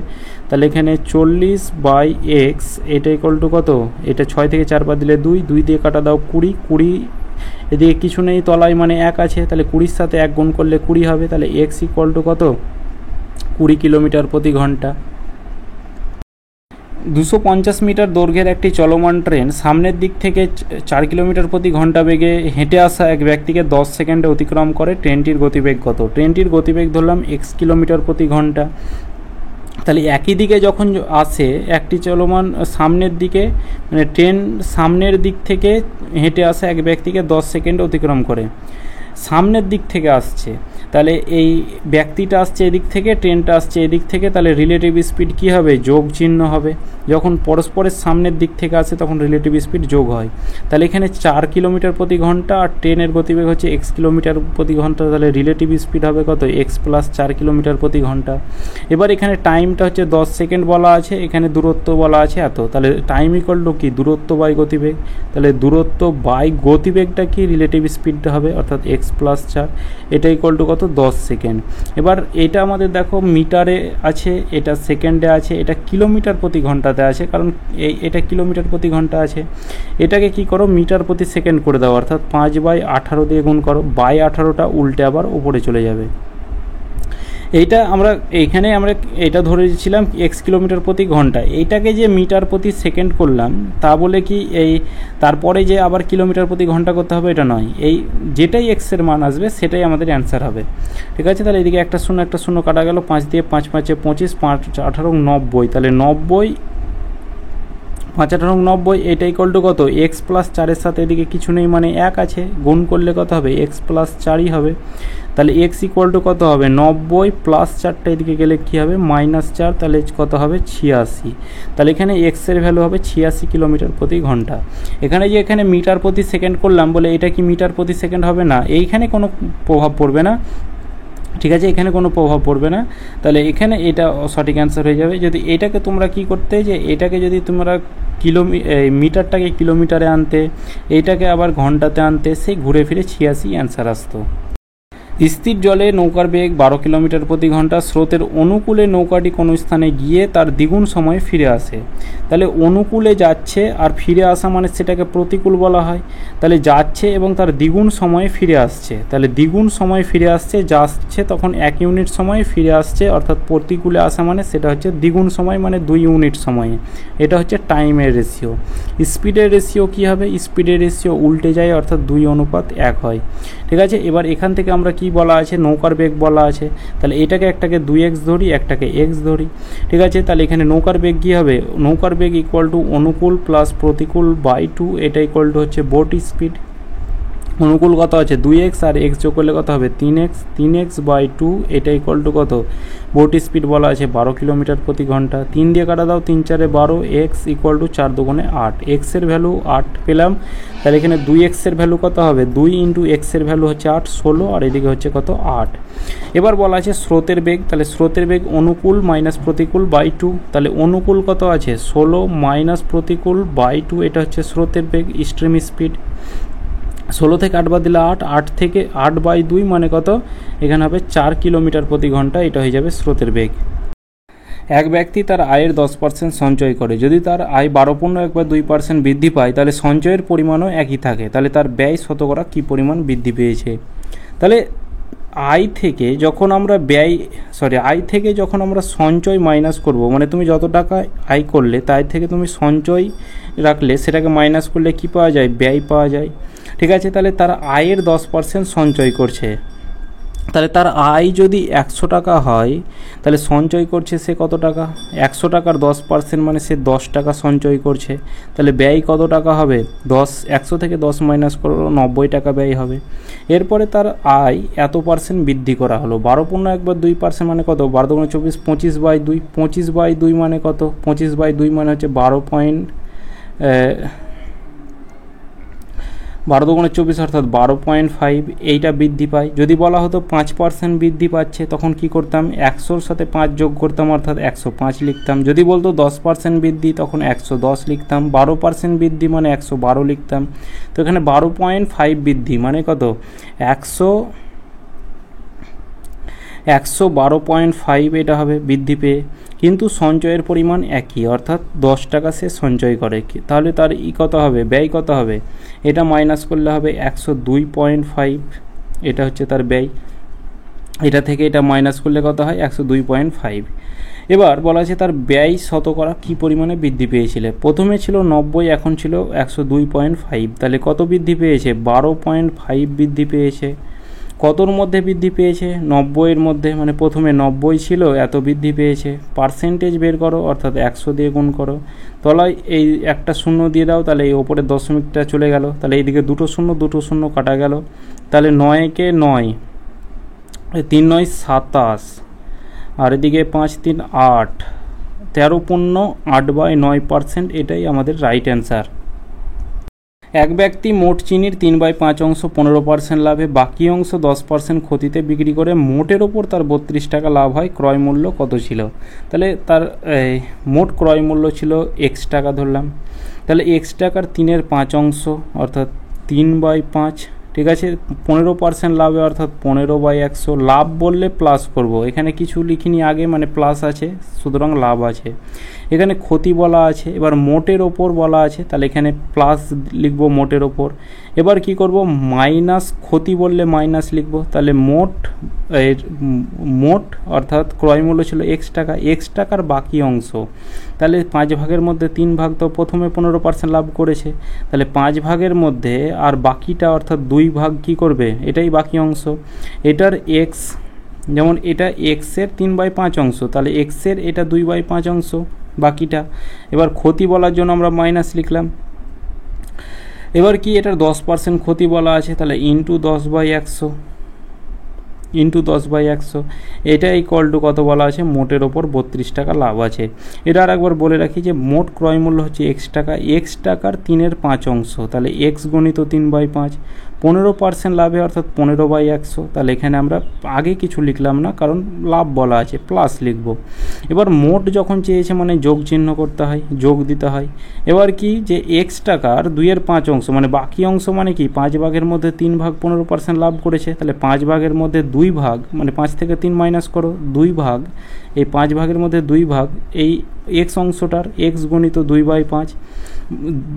তাহলে এখানে 40/x এটা ইকুয়াল টু কত, এটা 6 থেকে 4 বাদ দিলে 2, 2 দিয়ে কাটা দাও 20, এদিকে কিছু নেই তলায়, মানে 1 আছে, তাহলে 20-র সাথে 1 গুণ করলে 20 হবে। তাহলে x ইকুয়াল টু কত 20 কিলোমিটার প্রতি ঘন্টা। 250 মিটার দৈর্ঘ্যের একটি চলমান ট্রেন সামনের দিক থেকে 4 কিলোমিটার প্রতি ঘন্টা বেগে হেঁটে আসা এক ব্যক্তিকে 10 সেকেন্ডে অতিক্রম করে। ট্রেনটির গতিবেগ কত? ট্রেনটির গতিবেগ ধরলাম x কিলোমিটার প্রতি ঘন্টা। তাহলে একই দিকে যখন আসে একটি চলমান সামনের দিকে, মানে ট্রেন সামনের দিক থেকে হেঁটে আসা এক ব্যক্তিকে 10 সেকেন্ড অতিক্রম করে, সামনের দিক থেকে আসছে, তাহলে এই ব্যক্তিটা আসছে এদিক থেকে, ট্রেনটা আসছে এদিক থেকে, তাহলে রিলেটিভ স্পিড কী হবে? যোগ চিহ্ন হবে। যখন পরস্পরের সামনের দিক থেকে আসে তখন রিলেটিভ স্পিড যোগ হয়। তাহলে এখানে 4 কিলোমিটার প্রতি ঘন্টা আর ট্রেনের গতিবেগ হচ্ছে x কিলোমিটার প্রতি ঘন্টা, তাহলে রিলেটিভ স্পিড হবে কত? x প্লাস 4 কিলোমিটার প্রতি ঘন্টা। এবার এখানে টাইমটা হচ্ছে 10 সেকেন্ড বলা আছে, এখানে দূরত্ব বলা আছে এত, তাহলে টাইম ইকুয়াল টু কি? দূরত্ব বাই গতিবেগ। তাহলে দূরত্ব বাই গতিবেগটা কি? রিলেটিভ স্পিডটা হবে, অর্থাৎ x প্লাস 4, এটা ইকুয়াল টু কত? 10 সেকেন্ড। এবার এটা আমাদের দেখো মিটারে আছে, এটা সেকেন্ডে আছে, এটা কিলোমিটার প্রতি ঘন্টাতে আছে, কারণ এটা কিলোমিটার প্রতি ঘন্টা আছে। এটাকে কি করো? মিটার প্রতি সেকেন্ড করে দাও, অর্থাৎ 5/18 দিয়ে গুণ করো, বাই 18টা উল্টে আবার উপরে চলে যাবে। এইটা আমরা এইখানে আমরা এটা ধরেছিলাম x কিলোমিটার প্রতি ঘন্টা, এইটাকে যে মিটার প্রতি সেকেন্ড করলাম তা বলে কি এই তারপরে যে আবার কিলোমিটার প্রতি ঘন্টা করতে হবে এটা নয়, এই যেটাই x এর মান আসবে সেটাই আমাদের অ্যান্সার হবে। ঠিক আছে, তাহলে এদিকে একটা শূন্য কাটা গেল, 5 দিয়ে 5 5 25, 5 18 90, তাহলে 90, 5 18 90, এটা ইকুয়াল টু কত? x প্লাস 4-এর সাথে এদিকে কিছু নেই মানে 1 আছে, গুণ করলে কত হবে? x প্লাস 4ই হবে। তাহলে x ইকুয়াল টু কত হবে? 90 প্লাস 4টা এদিকে গেলে কী হবে? -4, তাহলে কত হবে? 86। তাহলে এখানে x এর ভ্যালু হবে 86 কিলোমিটার প্রতি ঘন্টা। এখানে যে এখানে মিটার প্রতি সেকেন্ড করলাম বলে এটা কি মিটার প্রতি সেকেন্ড হবে না? এইখানে কোনো প্রভাব পড়বে না, ঠিক আছে, এখানে কোনো প্রভাব পড়বে না। তাহলে এখানে এটা সঠিক অ্যান্সার হয়ে যাবে। যদি এটাকে তোমরা কি করতে, যে এটাকে যদি তোমরা মিটারটাকে কিলোমিটারে আনতে, এইটাকে আবার ঘন্টাতে আনতে, সেই ঘুরে ফিরে 86 অ্যান্সার আসতো। স্থির জলে নৌকার বেগ 12 কিলোমিটার প্রতি ঘন্টা, স্রোতের অনুকূলে নৌকাটি কোনো স্থানে গিয়ে তার দ্বিগুণ সময়ে ফিরে আসে। তাহলে অনুকূলে যাচ্ছে আর ফিরে আসা মানে সেটাকে প্রতিকূল বলা হয়। তাহলে যাচ্ছে এবং তার দ্বিগুণ সময়ে ফিরে আসছে, তাহলে দ্বিগুণ সময়ে ফিরে আসছে, যাচ্ছে তখন 1 ইউনিট সময়ে, ফিরে আসছে অর্থাৎ প্রতিকূলে আসা মানে সেটা হচ্ছে দ্বিগুণ সময় মানে 2 ইউনিট সময়ে। এটা হচ্ছে টাইমের রেশিও। স্পিডের রেশিও কী হবে? স্পিডের রেশিও উল্টে যায়, অর্থাৎ 2:1 হয়। ঠিক আছে, এবার এখান থেকে আমরা কি বলা আছে? নৌকার বেগ বলা আছে, তাহলে একটাকে 2x ধরি, একটাকে x ধরি। ঠিক আছে, তাহলে এখানে নৌকার বেগ কী হবে? নৌকার বেগ ইকুয়াল টু অনুকূল প্লাস প্রতিকূল বাই 2, এটা ইকুয়াল টু হচ্ছে বোট স্পিড। অনুকূল কত আছে? 2x, আর x যোগ করলে কত হবে? 3x বাই 2, এটা ইকুয়াল টু কত? বোট স্পিড বলা আছে 12 কিলোমিটার প্রতি ঘন্টা। 3 দিয়ে কাটা দাও, 3 4 12, x ইকুয়াল টু 4 2 8, x এর ভ্যালু 8 পেলাম। তাহলে এখানে 2x এর ভ্যালু কত হবে? 2 ইন্টু x এর ভ্যালু হচ্ছে 8, 16, আর এদিকে হচ্ছে কত? 8। এবার বলা আছে স্রোতের বেগ, তাহলে স্রোতের বেগ অনুকূল মাইনাস প্রতিকূল বাই 2, তাহলে অনুকূল কত আছে? 16 মাইনাস প্রতিকূল বাই 2, এটা হচ্ছে স্রোতের বেগ, স্ট্রিম স্পিড। 16 থেকে 8 বাদ দিলে 8, 8 থেকে 8/2 মানে কত? এখানে হবে 4 কিলোমিটার প্রতি ঘন্টা, এটা হয়ে যাবে স্রোতের বেগ। এক ব্যক্তি তার আয়ের 10% সঞ্চয় করে, যদি তার আয় 12.1/2% বৃদ্ধি পায় তাহলে সঞ্চয়ের পরিমাণও একই থাকে, তাহলে তার ব্যয় শতকরা কী পরিমাণ বৃদ্ধি পেয়েছে? তাহলে আয় থেকে যখন আমরা সঞ্চয় মাইনাস করব, মানে তুমি যত টাকা আয় করলে তাই থেকে তুমি সঞ্চয় রাখলে সেটাকে মাইনাস করলে কি পাওয়া যায়? ব্যয় পাওয়া যায়। ঠিক আছে, তাহলে তার আয়ের 10% সঞ্চয় করছে, তাহলে তার আয় যদি 100 টাকা হয় তাহলে সঞ্চয় করছে সে কত টাকা? 100 টাকার 10% মানে সে 10 টাকা সঞ্চয় করছে, তাহলে ব্যয় কত টাকা হবে? 100 থেকে 10 মাইনাস করো, 90 টাকা ব্যয় হবে। এরপরে তার আয় এত % বৃদ্ধি করা হলো, 12.1/2% মানে কত? 12 × 24, 25/2, 25/2 মানে কত? 25/2 মানে হচ্ছে 12 × 24 অর্থাৎ 12.5, এইটা বৃদ্ধি পায়। যদি বলা হতো 5% বৃদ্ধি পাচ্ছে তখন কি করতাম? 100-র সাথে 5 যোগ করতাম, অর্থাৎ 105 লিখতাম। যদি বলতো 10% বৃদ্ধি তখন 110 লিখতাম। 12% বৃদ্ধি মানে 112 লিখতাম। তো এখানে 12.5 বৃদ্ধি মানে কত? 112.5 এটা হবে বৃদ্ধি পেয়ে, কিন্তু সঞ্চয়ের পরিমাণ একই, অর্থাৎ 10 টাকা সে সঞ্চয় করে, তাহলে তার কত হবে? ব্যয় কত হবে? এটা মাইনাস করলে হবে 102.5, এটা হচ্ছে তার ব্যয়। এটা থেকে এটা মাইনাস করলে কত হয়? 102.5। এবার বলা আছে তার ব্যয় শতকরা কী পরিমাণে বৃদ্ধি পেয়েছিল। প্রথমে ছিল 90, এখন ছিল 102.5, তাহলে কত বৃদ্ধি পেয়েছে? 12.5 বৃদ্ধি পেয়েছে। কতর মধ্যে বৃদ্ধি পেয়েছে? 90-এর মধ্যে, মানে প্রথমে 90 ছিল, এত বৃদ্ধি পেয়েছে। পার্সেন্টেজ বের করো, অর্থাৎ 100 দিয়ে গুণ করো। তলায় এই একটা শূন্য দিয়ে দাও, তাহলে এই ওপরের দশমিকটা চলে গেল, তাহলে এইদিকে দুটো শূন্য কাটা গেল, তাহলে 9-কে 9, 3 9 27, আর এদিকে 5 3 8, 13.8/9%, এটাই আমাদের রাইট অ্যান্সার। এক ব্যক্তি মোট চিনির 3/5 অংশ 15% লাভে, বাকি অংশ 10% ক্ষতিতে বিক্রি করে মোটের ওপর তার 32 টাকা লাভ হয়, ক্রয় মূল্য কত ছিল? তাহলে তার মোট ক্রয় মূল্য ছিল x টাকা ধরলাম, তাহলে x টাকার 3/5 অংশ অর্থাৎ 3/5, ঠিক আছে। 15% লাভে অর্থাৎ 15/100, লাভ বললে প্লাস করব, এখানে কিছু লিখিনি আগে, মানে প্লাস আছে, সুতরাং লাভ আছে। এখানে ক্ষতি বলা আছে, এবার মোটের ওপর বলা আছে, তাহলে এখানে প্লাস লিখব মোটের ওপর। এবার কি করব, মাইনাস, ক্ষতি বললে মাইনাস লিখব, তাহলে মোট অর্থাৎ ক্রয় মূল্য ছিল x টাকা, x টাকার বাকি অংশ, তাহলে 5 ভাগের মধ্যে 3 ভাগ, তো প্রথমে 15% লাভ করেছে, তাহলে 5 ভাগের মধ্যে আর বাকিটা অর্থাৎ 2 ভাগ কি করবে, এটাই বাকি অংশ। এটার x, যেমন এটা x-এর 3/5 অংশ, তাহলে x-এর এটা 2/5 অংশ বাকিটা। এবার ক্ষতি বলার জন্য আমরা মাইনাস লিখলাম। এবার কি, এটার 10% ক্ষতি বলা আছে, তাহলে ইন্টু 10/100, এটা ইকুয়াল টু কত বলা আছে, মোটের ওপর 32 টাকা লাভ আছে। এটা আর একবার বলে রাখি যে মোট ক্রয় মূল্য হচ্ছে x টাকা, x টাকার 3/5 অংশ, তাহলে x গণিত 3/5, 15% লাভে অর্থাৎ 15/100, তাহলে এখানে আমরা আগে কিছু লিখলাম না, কারণ লাভ বলা আছে, প্লাস লিখব। এবার মোট যখন চেয়েছে মানে যোগ চিহ্ন করতে হয়, যোগ দিতে হয়। এবার কি, যে x টাকার 2/5 অংশ, মানে বাকি অংশ, মানে কি 5 ভাগের মধ্যে 3 ভাগ 15% লাভ করেছে, তাহলে 5 ভাগের মধ্যে 2 ভাগ, মানে 5 থেকে 3 মাইনাস করো, 2 ভাগ, এই 5 ভাগের মধ্যে 2 ভাগ, এই x অংশটার x গণিত 2/5,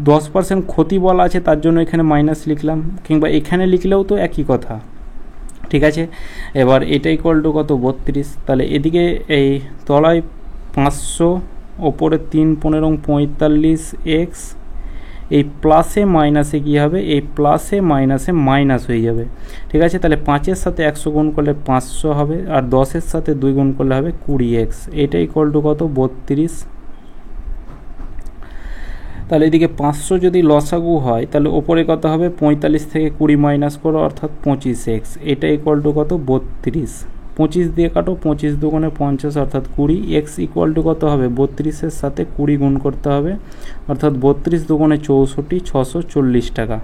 10% ক্ষতি বলা আছে, তার জন্য এখানে মাইনাস লিখলাম, কিংবা এখানে লিখলেও তো একই কথা, ঠিক আছে। এবার এটা ইকুয়াল টু কত, 32, তাহলে এদিকে এই তলায় 500, ওপরে 3 15 45x, এই প্লাসে মাইনাসে কী হবে, এই প্লাসে মাইনাসে মাইনাস হয়ে যাবে, ঠিক আছে। তাহলে 5-এর সাথে 100 গুণ করলে 500 হবে, আর 10-এর সাথে 2 গুণ করলে হবে 20x, এটা ইকুয়াল টু কত, 32। তাহলে এদিকে 500 যদি লসাগু হয়, তাহলে ওপরে কত হবে, 45 থেকে 20 মাইনাস করো, অর্থাৎ 25x, এটা ইকুয়াল টু কত, 32। 25 দিয়ে কাটো, 25 দুগুণে 50, অর্থাৎ 20, x ইকুয়াল টু কত হবে, 32-এর সাথে 20 গুণ করতে হবে, অর্থাৎ 32 দুগুণে 64, 640 টাকা।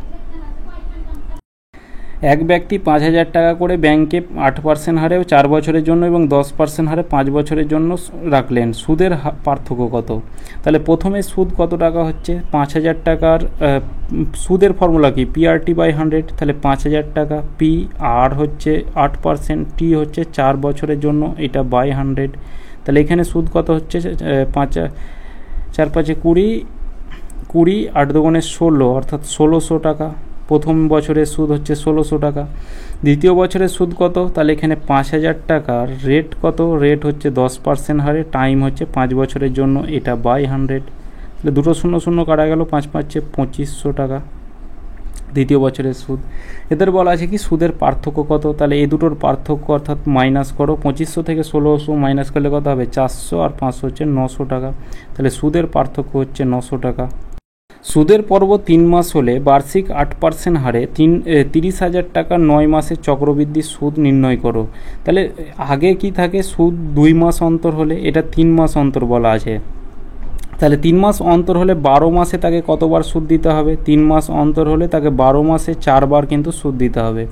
এক ব্যক্তি 5,000 টাকা করে ব্যাংকে 8% হারে 4 বছরের জন্য এবং 10% হারে 5 বছরের জন্য রাখলেন, সুদের পার্থক্য কত? তাহলে প্রথমে সুদ কত টাকা হচ্ছে, 5,000 টাকার সুদের ফর্মুলা কি, PRT/100, তাহলে 5,000 টাকা, পি আর হচ্ছে 8%, টি হচ্ছে 4 বছরের জন্য, এটা বাই 100, তাহলে এখানে সুদ কত হচ্ছে, 4 5 20, 20 8 দুগুণে 16, অর্থাৎ 1600 টাকা। প্রথম বছরের সুদ হচ্ছে 1600 টাকা। দ্বিতীয় বছরের সুদ কত, তাহলে এখানে 5,000 টাকার রেট কত, রেট হচ্ছে 10% হারে, টাইম হচ্ছে 5 বছরের জন্য, এটা বাই 100, তাহলে দুটো 0 কাটা গেল, 5 5 2500 টাকা দ্বিতীয় বছরের সুদ। এদের বলা আছে কি সুদের পার্থক্য কত, তাহলে এই দুটোর পার্থক্য অর্থাৎ মাইনাস করো, 2500 থেকে 1600 মাইনাস করলে কত হবে, 400, আর 500 হচ্ছে 900 টাকা, তাহলে সুদের পার্থক্য হচ্ছে 900 টাকা। সুদের পর্ব 3 মাস হলে বার্ষিক 8% হারে 30,000 টাকা 9 মাসের চক্রবৃদ্ধি সুদ নির্ণয় করো। তাহলে আগে কি থাকে, সুদ 2 মাস অন্তর হলে, এটা 3 মাস অন্তর বলা আছে, তাহলে 3 মাস অন্তর হলে 12 মাসে তাকে কতবার সুদ দিতে হবে, 3 মাস অন্তর হলে তাকে 12 মাসে 4 বার কিন্তু সুদ দিতে হবে।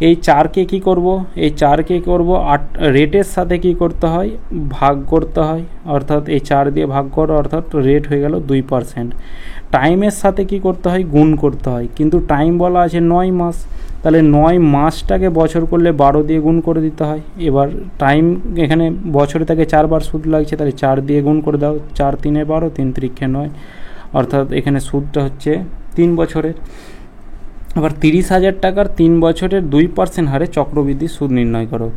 এই 4কে কি করব, এই 4কে করব 8 রেটের সাথে কি করতে হয়, ভাগ করতে হয়, অর্থাৎ এই 4 দিয়ে ভাগ করো, অর্থাৎ রেট হয়ে গেল 2%। টাইমের সাথে কি করতে হয়, গুণ করতে হয়, কিন্তু টাইম বলা আছে 9 মাস, তাহলে 9 মাসটাকে বছর করলে 12 দিয়ে গুণ করে দিতে হয়। এবার টাইম এখানে বছরে তাকে 4 বার সুদ লাগছে, তাহলে 4 দিয়ে গুণ করে দাও, 4 3 12, 3 3 9, অর্থাৎ এখানে সুদটা হচ্ছে 3 বছরের। আবার 30,000 টাকার 3 বছরের 2% হারে চক্রবৃদ্ধি সুদ নির্ণয় করো।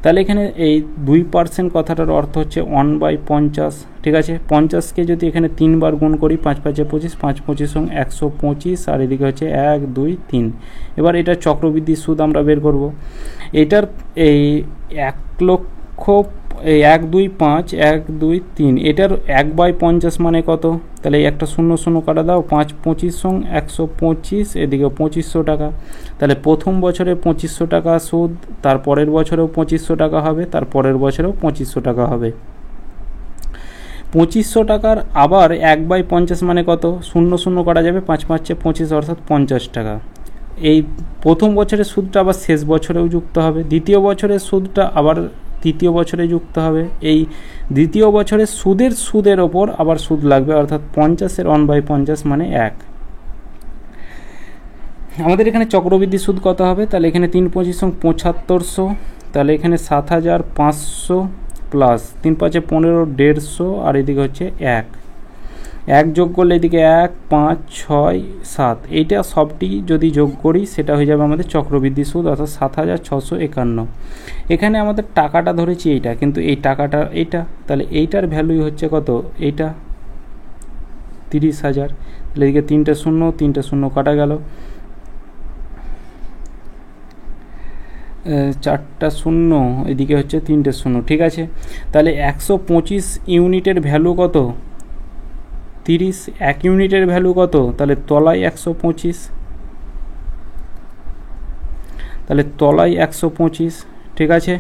তাহলে এখানে এই 2% কথাটার অর্থ হচ্ছে 1/50, ঠিক আছে। 50কে যদি এখানে 3 বার গুণ করি, 5 5 25, 5 25 125, আর এদিকে হচ্ছে 1 2 3। এবার এটা চক্রবৃদ্ধি সুদ আমরা বের করব। এটার এই 1 লক্ষ, এই 1 2 5 1 2 3, এটার 1/50 মানে কত? তাহলে এই একটা 0 0 কাটা দাও, 5 25 125, এদিকে 2500 টাকা। তাহলে প্রথম বছরে 2500 টাকা সুদ, তারপরের বছরেও 2500 টাকা হবে, তারপরের বছরেও 2500 টাকা হবে। 2500 টাকার আবার 1/50 মানে কত? 0 0 কাটা যাবে, 5 5 25, অর্থাৎ 50 টাকা। এই প্রথম বছরের সুদটা আবার শেষ বছরেও যুক্ত হবে, দ্বিতীয় বছরের সুদটা আবার তৃতীয় বছরে যুক্ত হবে। এই দ্বিতীয় বছরের সুদের ওপর আবার সুদ লাগবে, অর্থাৎ 50-এর 1/50 মানে 1। আমাদের এখানে চক্রবৃদ্ধি সুদ কত হবে? তাহলে এখানে 3 25 7500, তাহলে এখানে 7500 প্লাস 3 5 15 150, আর এদিকে হচ্ছে 1 যোগ করলে এদিকে 1 5 6 7, এইটা সবটি যদি যোগ করি সেটা হয়ে যাবে আমাদের চক্রবৃদ্ধি সুদ, অর্থাৎ 7651। এখানে আমাদের টাকাটা ধরেছি এইটা, কিন্তু এই টাকাটা এইটা, তাহলে এইটার ভ্যালুই হচ্ছে কত? এইটা 30,000। তাহলে এদিকে 3টে 0 3টে 0 কাটা গেল, 4টা 0, এদিকে হচ্ছে 3টে 0, ঠিক আছে। তাহলে 125 ইউনিটের ভ্যালু কত? 30। 1 ইউনিটের ভ্যালু কত? তাহলে তলায় 125, তাহলে তলায় 125, ঠিক আছে।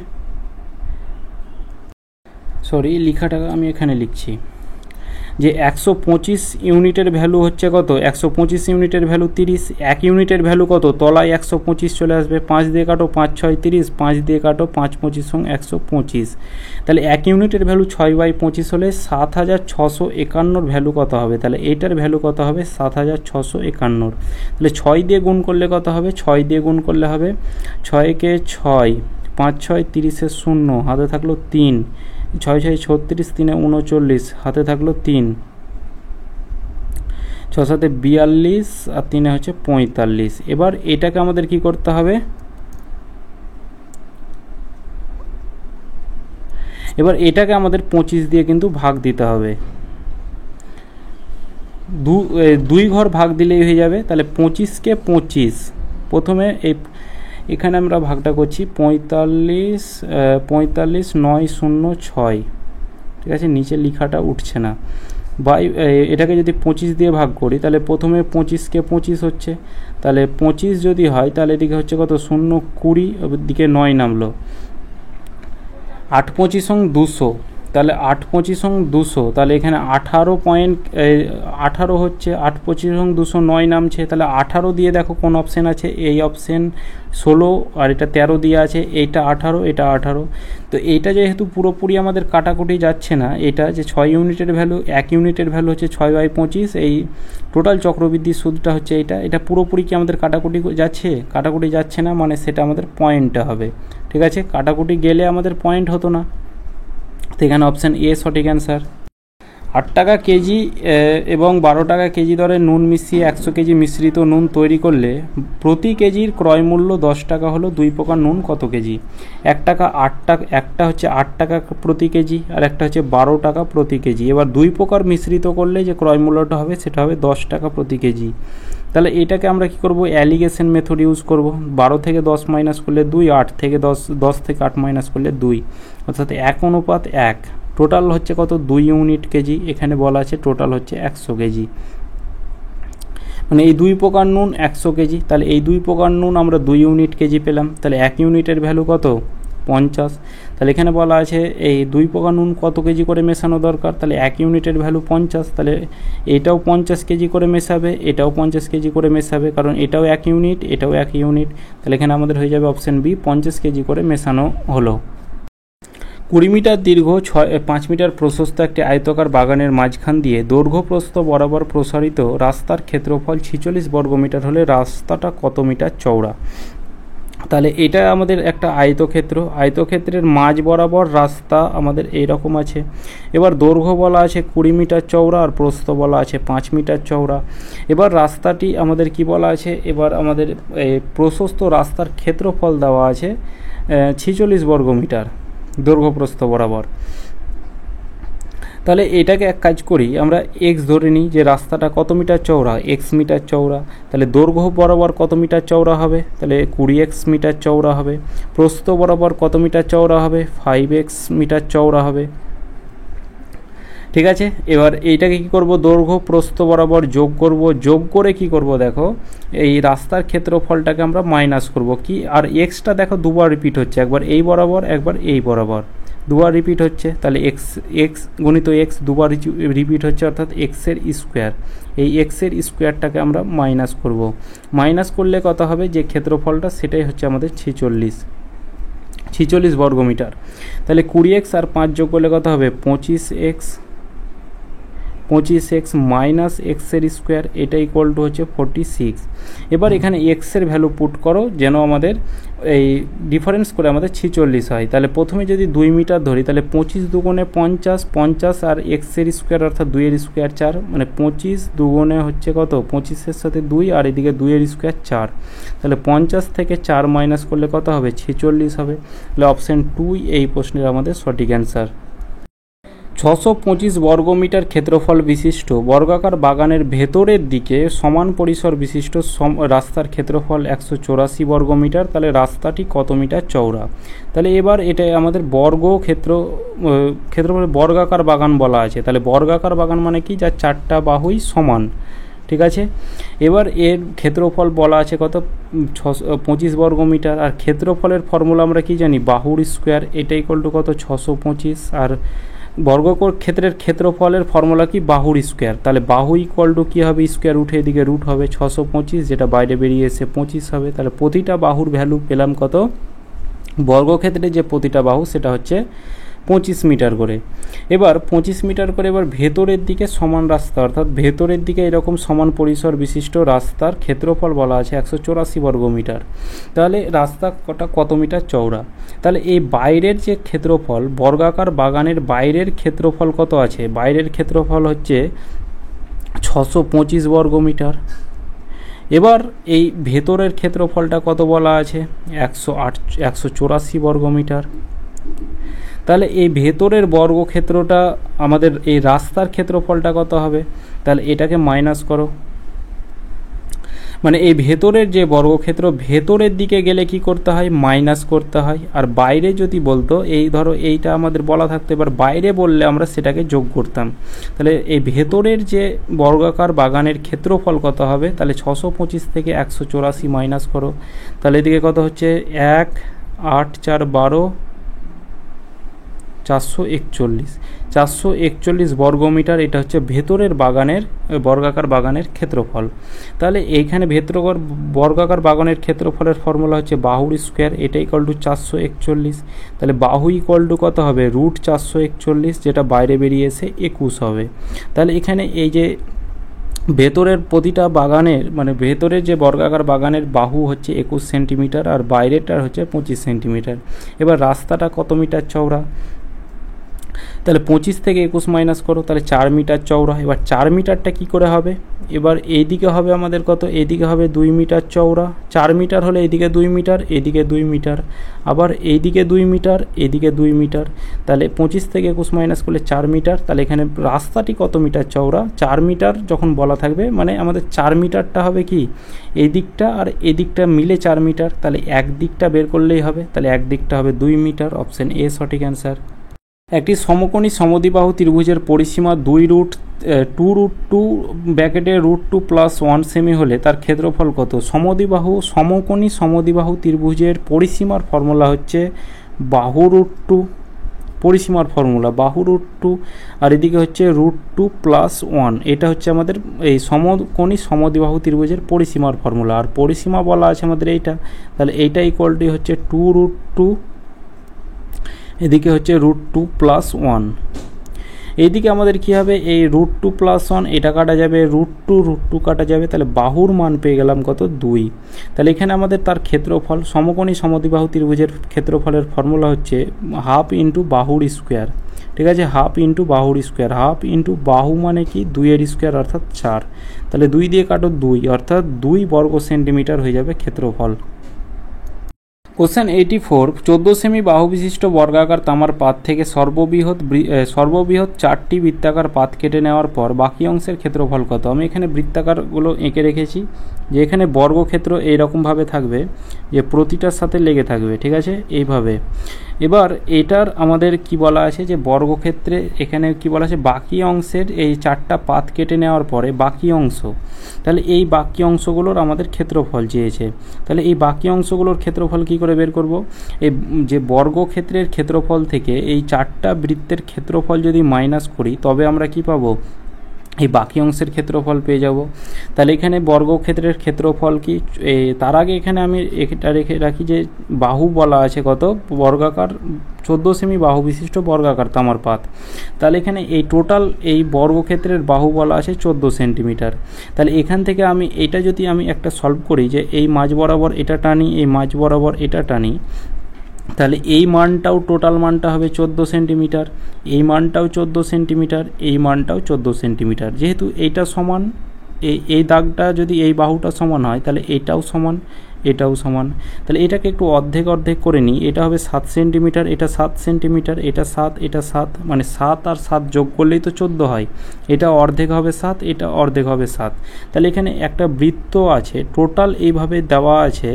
সরি, লেখাটা আমি এখানে লিখছি যে 125 ইউনিটের ভ্যালু হচ্ছে কত? 125 ইউনিটের ভ্যালু 30। 1 ইউনিটের ভ্যালু কত? তলায় 125 চলে আসবে, 5 দিয়ে কাটো, 5 6 30, 5 দিয়ে কাটো, 5 25 125। তাহলে 1 ইউনিটের ভ্যালু 6/25 হলে 7651 ভ্যালু কত হবে? তাহলে এইটার ভ্যালু কত হবে? 7651। তাহলে 6 দিয়ে গুণ করলে কত হবে? 6 দিয়ে গুণ করলে হবে 6 6, 5 6 30, 0 হাতে থাকলো 3, 6 6 36, 3 39, হাতে থাকলো 3, 6 7 42, আর 3 হচ্ছে 45। এবার এটাকে আমাদের কি করতে হবে? এবার এটাকে আমাদের 25 দিয়ে কিন্তু ভাগ দিতে হবে। 2 ঘর ভাগ দিলেই হয়ে যাবে। তাহলে 25কে 25, প্রথমে এখানে আমরা ভাগটা করছি 45 45 9 0 6, ঠিক আছে। নিচে লেখাটা উঠছে না, এটাকে যদি 25 দিয়ে ভাগ করি তাহলে প্রথমে 25কে 25 হচ্ছে, তাহলে 25 যদি হয় তাহলে এদিকে হচ্ছে কত? 0 20, দিকে 9 নামলো, 8 25 200, তাহলে 8 25 200, তাহলে এখানে 18 হচ্ছে, 8 25 200 9 নামছে, তাহলে 18 দিয়ে দেখো কোন অপশান আছে? এই অপশান 16, আর এটা 13 দিয়ে আছে, এইটা 18, এটা 18। তো এইটা যেহেতু পুরোপুরি আমাদের কাটাকুটি যাচ্ছে না, এটা যে 6 ইউনিটের ভ্যালু, 1 ইউনিটের ভ্যালু হচ্ছে 6/25, এই টোটাল চক্রবৃদ্ধি সুদটা হচ্ছে এটা পুরোপুরি কি আমাদের কাটাকুটি যাচ্ছে? কাটাকুটি যাচ্ছে না, মানে সেটা আমাদের পয়েন্টটা হবে, ঠিক আছে। কাটাকুটি গেলে আমাদের পয়েন্ট হতো না, তো এখানে অপশান এ সঠিক অ্যান্সার। 8 টাকা কেজি এবং 12 টাকা কেজি দরে নুন মিশিয়ে 100 কেজি মিশ্রিত নুন তৈরি করলে প্রতি কেজির ক্রয় মূল্য 10 টাকা হলো 2 প্রকার নুন কত কেজি? 1 টাকা 8 টাকা, একটা হচ্ছে 8 টাকা প্রতি কেজি, আর একটা হচ্ছে 12 টাকা প্রতি কেজি। এবার 2 প্রকার মিশ্রিত করলে যে ক্রয় মূল্যটা হবে সেটা হবে 10 টাকা প্রতি কেজি। তাহলে এটাকে আমরা কি করব? অ্যালিগেশন মেথড ইউজ করব। 12 থেকে 10 মাইনাস করলে 2, 8 থেকে 10 থেকে 8 মাইনাস করলে 2, অর্থাৎ 1:1। টোটাল হচ্ছে কত? 2 ইউনিট কেজি। এখানে বলা আছে টোটাল হচ্ছে 100 কেজি, মানে এই 2 প্রকার নুন 100 কেজি। তাহলে এই 2 প্রকার নুন আমরা 2 ইউনিট কেজি পেলাম। তাহলে 1 ইউনিটের ভ্যালু কত? 50। তাহলে এখানে বলা আছে এই 2 প্রকার নুন কত কেজি করে মেশানো দরকার? তাহলে 1 ইউনিটের ভ্যালু 50, তাহলে এটাও 50 কেজি করে মেশাবে, এটাও 50 কেজি করে মেশাবে, কারণ এটাও 1 ইউনিট, এটাও 1 ইউনিট। তাহলে এখানে আমাদের হয়ে যাবে অপশান বি, 50 কেজি করে মেশানো হলো। 20 মিটার দীর্ঘ 5 মিটার প্রশস্ত একটি আয়তাকার বাগানের মাঝখান দিয়ে দৈর্ঘ্য প্রস্থ বরাবর প্রসারিত রাস্তার ক্ষেত্রফল 46 বর্গমিটার হলে রাস্তাটা কত মিটার চওড়া? তাহলে এটা আমাদের একটা আয়তক্ষেত্র, আয়তক্ষেত্রের মাঝ বরাবর রাস্তা আমাদের এই রকম আছে। এবার দৈর্ঘ্য বলা আছে 20 মিটার চওড়া আর প্রস্থ বলা আছে 5 মিটার চওড়া। এবার রাস্তাটি আমাদের কি বলা আছে, এবার আমাদের প্রশস্ত রাস্তার ক্ষেত্রফল দেওয়া আছে 46 বর্গমিটার দৈর্ঘ্য প্রস্থ বরাবর। তাহলে এটাকে এক কাজ করি, আমরা এক্স ধরে নিই যে রাস্তাটা কত মিটার চওড়া, এক্স মিটার চওড়া। তাহলে দৈর্ঘ্য বরাবর কত মিটার চওড়া হবে, তাহলে 20x মিটার চওড়া হবে। প্রস্থ বরাবর কত মিটার চওড়া হবে, 5x মিটার চওড়া হবে। ঠিক আছে, এবার এইটাকে কি করব, দৈর্ঘ্য প্রস্থ বরাবর যোগ করব, যোগ করে কি করব, দেখো এই রাস্তার ক্ষেত্রফলটাকে আমরা মাইনাস করব কি, আর এক্সটা দেখো দুবার রিপিট হচ্ছে, একবার এই বরাবর একবার এই বরাবর, দুবার রিপিট হচ্ছে। তাহলে এক্স গণিত এক্স দুবার রিপিট হচ্ছে, অর্থাৎ এক্সের স্কোয়ার। এই এক্সের স্কোয়ারটাকে আমরা মাইনাস করব, মাইনাস করলে কত হবে, যে ক্ষেত্রফলটা সেটাই হচ্ছে আমাদের 46 বর্গমিটার। তাহলে 20x আর 5 যোগ করলে কত হবে, 25x মাইনাস এক্সের স্কোয়ার, এটা ইকুয়াল টু হচ্ছে 46। এবার এখানে এক্সের ভ্যালু পুট করো যেন আমাদের এই ডিফারেন্স করে আমাদের 46 হয়। তাহলে প্রথমে যদি 2 মিটার ধরি, তাহলে 25 দুগুণে 50 আর এক্সের স্কোয়ার অর্থাৎ 2 এর স্কোয়ার 4, মানে 25 দুগুণে হচ্ছে কত, 25-এর সাথে 2 আর এদিকে 2 এর স্কোয়ার 4। তাহলে 50 থেকে 4 মাইনাস করলে কত হবে, 46 হবে। তাহলে অপশান 2 এই প্রশ্নের আমাদের সঠিক অ্যান্সার। 625 বর্গমিটার ক্ষেত্রফল বিশিষ্ট বর্গাকার বাগানের ভেতরের দিকে সমান পরিসর বিশিষ্ট রাস্তার ক্ষেত্রফল 184 বর্গমিটার। তাহলে রাস্তাটি কত মিটার চওড়া। তাহলে এবার এটা আমাদের ক্ষেত্রফল বর্গাকার বাগান বলা আছে। তাহলে বর্গাকার বাগান মানে কি, যার 4টা বাহুই সমান। ঠিক আছে, এবার এর ক্ষেত্রফল বলা আছে কত, 625 বর্গমিটার। আর ক্ষেত্রফলের ফর্মুলা আমরা কি জানি, বাহুর স্কোয়ার, এটা ইকুয়াল টু কত, 625। আর ক্ষেত্রের ক্ষেত্রফলের ফর্মুলা কি, বাহুর স্কোয়ার। তাহলে বাহু ইকুয়াল টু কী হবে, স্কোয়ার উঠে এদিকে রুট হবে 625, যেটা বাইরে বেরিয়ে এসে 25 হবে। তাহলে প্রতিটা বাহুর ভ্যালু পেলাম কত, বর্গক্ষেত্রে যে প্রতিটা বাহু সেটা হচ্ছে 25 মিটার করে। এবার 25 মিটার করে এবার ভেতরের দিকে সমান রাস্তা, অর্থাৎ ভেতরের দিকে এরকম সমান পরিসর বিশিষ্ট রাস্তার ক্ষেত্রফল বলা আছে 184 বর্গমিটার। তাহলে রাস্তা কত মিটার চওড়া। তাহলে এই বাইরের যে ক্ষেত্রফল, বর্গাকার বাগানের বাইরের ক্ষেত্রফল কত আছে, বাইরের ক্ষেত্রফল হচ্ছে 625 বর্গমিটার। এবার এই ভেতরের ক্ষেত্রফলটা কত বলা আছে, 184 বর্গমিটার। তাহলে এই ভেতরের বর্গক্ষেত্রটা আমাদের এই রাস্তার ক্ষেত্রফলটা কত হবে, তাহলে এটাকে মাইনাস করো, মানে এই ভেতরের যে বর্গক্ষেত্র ভেতরের দিকে গেলে কি করতে হয়, মাইনাস করতে হয়। আর বাইরে যদি বলতো, এই ধরো এইটা আমাদের বলা থাকতো, এবার বাইরে বললে আমরা সেটাকে যোগ করতাম। তাহলে এই ভেতরের যে বর্গাকার বাগানের ক্ষেত্রফল কত হবে, তাহলে 625 থেকে 184 মাইনাস করো, তাহলে এদিকে কত হচ্ছে, 1 8 4 12 441 বর্গমিটার। এটা হচ্ছে ভেতরের বর্গাকার বাগানের ক্ষেত্রফল। তাহলে এইখানে বর্গাকার বাগানের ক্ষেত্রফলের ফর্মুলা হচ্ছে বাহুর স্কোয়ার, এটা ইকুয়াল টু 441। তাহলে বাহু ইকুয়াল টু কত হবে, রুট 441, যেটা বাইরে বেরিয়ে এসে 21 হবে। তাহলে এখানে এই যে ভেতরের প্রতিটা বাগানের, মানে ভেতরের যে বর্গাকার বাগানের বাহু হচ্ছে 21 সেন্টিমিটার আর বাইরেটার হচ্ছে 25 সেন্টিমিটার। এবার রাস্তাটা কত মিটার চওড়া, তাহলে 25 থেকে 21 মাইনাস করো, তাহলে 4 মিটার চওড়া। এবার 4 মিটারটা কি করে হবে, এবার এইদিকে হবে আমাদের কত, এইদিকে হবে 2 মিটার চওড়া। 4 মিটার হলে এইদিকে 2 মিটার, এদিকে 2 মিটার, আবার এইদিকে 2 মিটার, এদিকে 2 মিটার। তাহলে 25 থেকে 21 মাইনাস করলে 4 মিটার। তাহলে এখানে রাস্তাটি কত মিটার চওড়া, 4 মিটার যখন বলা থাকবে, মানে আমাদের 4 মিটারটা হবে কি, এই দিকটা আর এদিকটা মিলে 4 মিটার। তাহলে এক দিকটা বের করলেই হবে, তাহলে এক দিকটা হবে 2 মিটার। অপশন এ সঠিক অ্যান্সার। একটি সমকোণী সমদ্বিবাহু ত্রিভুজের পরিসীমা 2√2 ব্র্যাকেটে √2 + 1 সেমি হলে তার ক্ষেত্রফল কত। সমকোণী সমদ্বিবাহু ত্রিভুজের পরিসীমার ফর্মুলা হচ্ছে বাহু √2, পরিসীমার ফর্মুলা বাহু √2, আর এদিকে হচ্ছে √2 + 1। এটা হচ্ছে আমাদের এই সমকোণী সমদ্বিবাহু ত্রিভুজের পরিসীমার ফর্মুলা। আর পরিসীমা বলা আছে আমাদের এইটা, তাহলে এইটা ইকুয়ালটি হচ্ছে 2√2, এদিকে হচ্ছে √2 + 1। এইদিকে আমাদের কি হবে, এই √2 + 1 এটা কাটা যাবে, √2 কাটা যাবে, তাহলে বাহুর মান পেয়ে গেলাম কত 2। তাহলে এখানে আমাদের তার ক্ষেত্রফল, সমকোণী সমদ্বিবাহু ত্রিভুজের ক্ষেত্রফলের ফর্মুলা হচ্ছে হাফ ইন্টু বাহুর স্কোয়ার। ঠিক আছে, হাফ ইন্টু বাহুর স্কোয়ার, হাফ ইন্টু বাহু মানে কি 2 স্কোয়ার অর্থাৎ 4। তাহলে 2 দিয়ে কাটো 2 অর্থাৎ 2 বর্গ সেন্টিমিটার হয়ে যাবে ক্ষেত্রফল। কোশ্চেন 84, 14 সেমি বাহু বিশিষ্ট বর্গাকার তামার পাত থেকে সর্ববৃহৎ 4টি বৃত্তাকার পাত কেটে নেওয়ার পর বাকি অংশের ক্ষেত্রফল কত। আমি এখানে বৃত্তাকারগুলো এঁকে রেখেছি, যে এখানে বর্গক্ষেত্র এইরকমভাবে থাকবে যে প্রতিটার সাথে লেগে থাকবে, ঠিক আছে, এইভাবে। এবার এটার আমাদের কি বলা আছে, যে বর্গক্ষেত্রে এখানে কি বলা আছে, বাকি অংশের এই 4টা পাত কেটে নেওয়ার পরে বাকি অংশ, তাহলে এই বাকি অংশগুলোর আমাদের ক্ষেত্রফল চেয়েছে। তাহলে এই বাকি অংশগুলোর ক্ষেত্রফল কি করে বের করব, এই যে বর্গক্ষেত্রের ক্ষেত্রফল থেকে এই 4টা বৃত্তের ক্ষেত্রফল যদি মাইনাস করি তবে আমরা কি পাবো, এই বাকি অংশের ক্ষেত্রফল পেয়ে যাব। তাহলে এখানে বর্গক্ষেত্রের ক্ষেত্রফল কি, তার আগে এখানে আমি এটা রেখে রাখি যে বাহু বলা আছে কত, বর্গাকার 14 সেমি বাহু বিশিষ্ট বর্গাকার তামার পাত। তাহলে এখানে এই টোটাল এই বর্গক্ষেত্রের বাহু বলা আছে 14 সেন্টিমিটার। তাহলে এখান থেকে আমি এটা যদি আমি একটা সলভ করি, যে এই মাঝ বরাবর এটা টানি, এই মাঝ বরাবর এটা টানি, তাহলে এই মানটাও টোটাল মানটা হবে 14 সেন্টিমিটার, এই মানটাও 14 সেন্টিমিটার, এই মানটাও 14 সেন্টিমিটার। যেহেতু এইটা সমান, এই দাগটা যদি এই বাহুটা সমান হয় তাহলে এটাও সমান, এটাও সমান। তাহলে এটাকে একটু অর্ধেক অর্ধেক করে নিই, এটা হবে 7 সেন্টিমিটার, এটা 7 সেন্টিমিটার, এটা 7, এটা 7, মানে 7 আর 7 যোগ করলেই তো 14 হয়। এটা অর্ধেক হবে 7, এটা অর্ধেক হবে 7। তাহলে এখানে একটা বৃত্ত আছে, টোটাল এইভাবে দেওয়া আছে,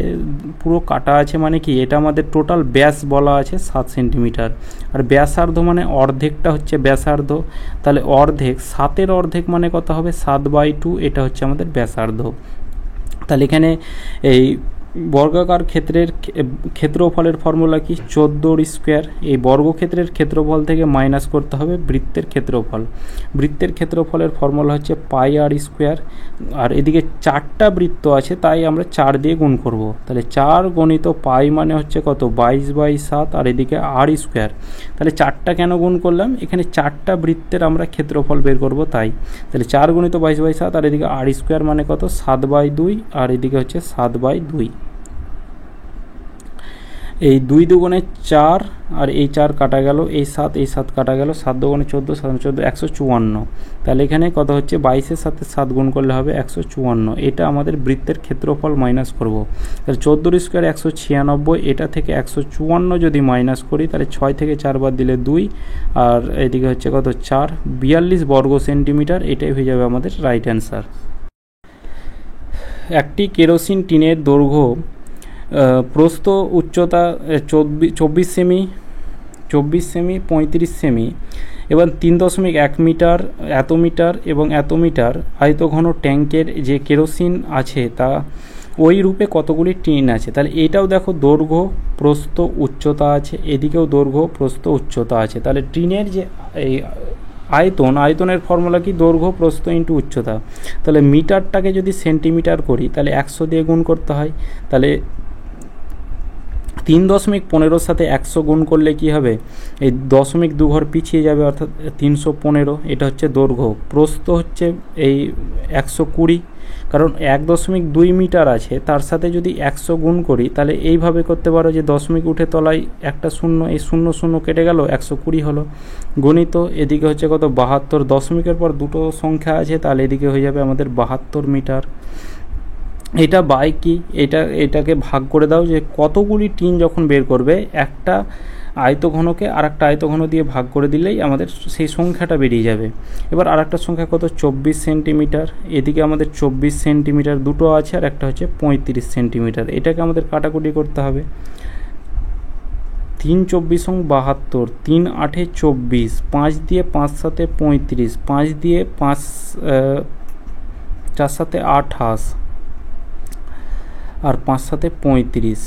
পুরো কাটা আছে, মানে কি এটা আমাদের টোটাল ব্যাস বলা আছে 7 সেন্টিমিটার। আর ব্যাসার্ধ মানে অর্ধেকটা হচ্ছে ব্যাসার্ধ, তাহলে অর্ধেক, 7-এর অর্ধেক মানে কত হবে 7/2, এটা হচ্ছে আমাদের ব্যাসার্ধ। তাহলে এখানে এই বর্গাকার ক্ষেত্রফলের ফর্মুলা কি, 14 স্কোয়ার। এই বর্গক্ষেত্রের ক্ষেত্রফল থেকে মাইনাস করতে হবে বৃত্তের ক্ষেত্রফল। বৃত্তের ক্ষেত্রফলের ফর্মুলা হচ্ছে πr স্কোয়ার। আর এদিকে 4টা বৃত্ত আছে তাই আমরা 4 দিয়ে গুণ করব। তাহলে 4 × π মানে হচ্ছে কত 22/7, আর এদিকে r স্কোয়ার। তাহলে 4টা কেন গুণ করলাম, এখানে 4টা বৃত্তের আমরা ক্ষেত্রফল বের করব তাই। তাহলে 4 × 22/7, আর এদিকে r স্কোয়ার মানে কত 7/2, আর এদিকে হচ্ছে 7/2। এই 2 দুগুণে 4, আর এই 4 কাটা গেল, এই 7 কাটা গেল, 7 দুগুণে 14, 7 14 154। তাহলে এখানে কত হচ্ছে 22-এর সাথে 7 গুণ করলে হবে 154। এটা আমাদের বৃত্তের ক্ষেত্রফল মাইনাস করব। তাহলে 14 স্কোয়ার 196, এটা থেকে 154 যদি মাইনাস করি তাহলে 6 থেকে 4 বাদ দিলে 2, আর এদিকে হচ্ছে কত 4, 42 বর্গ সেন্টিমিটার। এটাই হয়ে যাবে আমাদের রাইট অ্যান্সার। একটি কেরোসিন টিনের দৈর্ঘ্য প্রস্থ উচ্চতা 24 সেমি, 35 সেমি এবং 3.1 মিটার, এত মিটার এবং এত মিটার আয়তঘন ট্যাঙ্কের যে কেরোসিন আছে তা ওই রূপে কতগুলি টিন আছে। তাহলে এটাও দেখো দৈর্ঘ্য প্রস্থ উচ্চতা আছে, এদিকেও দৈর্ঘ্য প্রস্থ উচ্চতা আছে। তাহলে টিনের যে এই আয়তনের ফর্মুলা কি, দৈর্ঘ্য প্রস্থ ইন্টু উচ্চতা। তাহলে মিটারটাকে যদি সেন্টিমিটার করি তাহলে 100 দিয়ে গুণ করতে হয়। তাহলে 3.15 সাথে 100 গুণ করলে কি হবে, এই 0.2 ঘর পিছিয়ে যাবে অর্থাৎ 315। এটা হচ্ছে দৈর্ঘ্য। প্রস্থ হচ্ছে এই 120, কারণ 1.2 মিটার আছে, তার সাথে যদি 100 গুণ করি তাহলে এইভাবে করতে পারো যে দশমিক উঠে তলায় একটা শূন্য, এই 0 0 কেটে গেল, 120 হলো গণিত। এদিকে হচ্ছে কত 72, দশমিকের পর দুটো সংখ্যা আছে, তাহলে এদিকে হয়ে যাবে আমাদের 72 মিটার। এটা বাই কি, এটাকে ভাগ করে দাও, যে কতগুলি টিন যখন বের করবে একটা আয়তঘনকে আর একটা আয়তঘন দিয়ে ভাগ করে দিলেই আমাদের সেই সংখ্যাটা বেরিয়ে যাবে। এবার আর একটা সংখ্যা কত 24 সেন্টিমিটার, এদিকে আমাদের 24 সেন্টিমিটার দুটো আছে, আর একটা হচ্ছে 35 সেন্টিমিটার। এটাকে আমাদের কাটাকুটি করতে হবে। 3 24 72, 3 8 24, 5 দিয়ে 5 7 35, 5 দিয়ে 5 4 7 28, আর 5 7 35,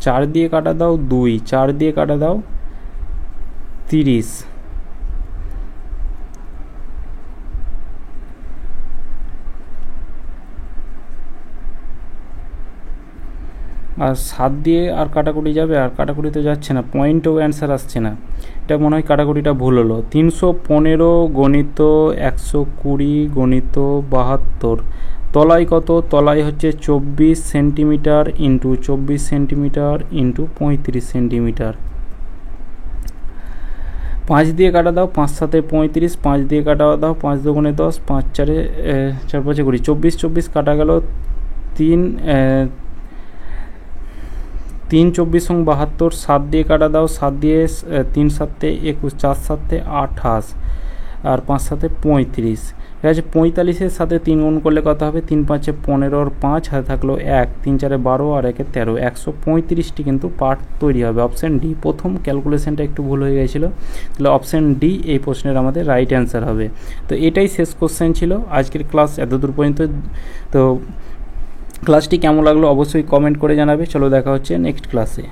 4 দিয়ে কাটা দাও 2, 4 দিয়ে কাটা দাও 30, আর 7 দিয়ে আর কাটাকুটি যাবে, আর কাটাকুটি তো যাচ্ছে না, পয়েন্টেও অ্যান্সার আসছে না। এটা মনে হয় কাটাকুটিটা ভুল হলো। 315 গণিত 120 গণিত 72, তলায় কত? তলায় হচ্ছে 24 centimetre into 24 centimetre into 35 centimetre. 5 দিয়ে কাটা দাও, 5 7 35, 5 দিয়ে কাটা দাও, 5 2 10, 5 4 4 5 20, 24 24 কাটা গেল, 3 3 24 72, 7 দিয়ে কাটা দাও, 7 দিয়ে 3 7 21, 4 7 28 আর 5 7 35। ঠিক আছে, 45-এর সাথে 3 গুণ করলে কত হবে? 3 5 15 আর 5 হাতে থাকলো 1, 3 4 12 আর 1 13, 135টি কিন্তু পার্ট তৈরি হবে। Option D. প্রথম ক্যালকুলেশনটা একটু ভুল হয়ে গেছিলো, তাহলে অপশান ডি এই প্রশ্নের আমাদের রাইট অ্যান্সার হবে। তো এটাই শেষ কোশ্চেন ছিল আজকের ক্লাস এতদূর পর্যন্ত। তো ক্লাসটি কেমন লাগলো অবশ্যই কমেন্ট করে জানাবে। চলো দেখা হচ্ছে নেক্সট ক্লাসে।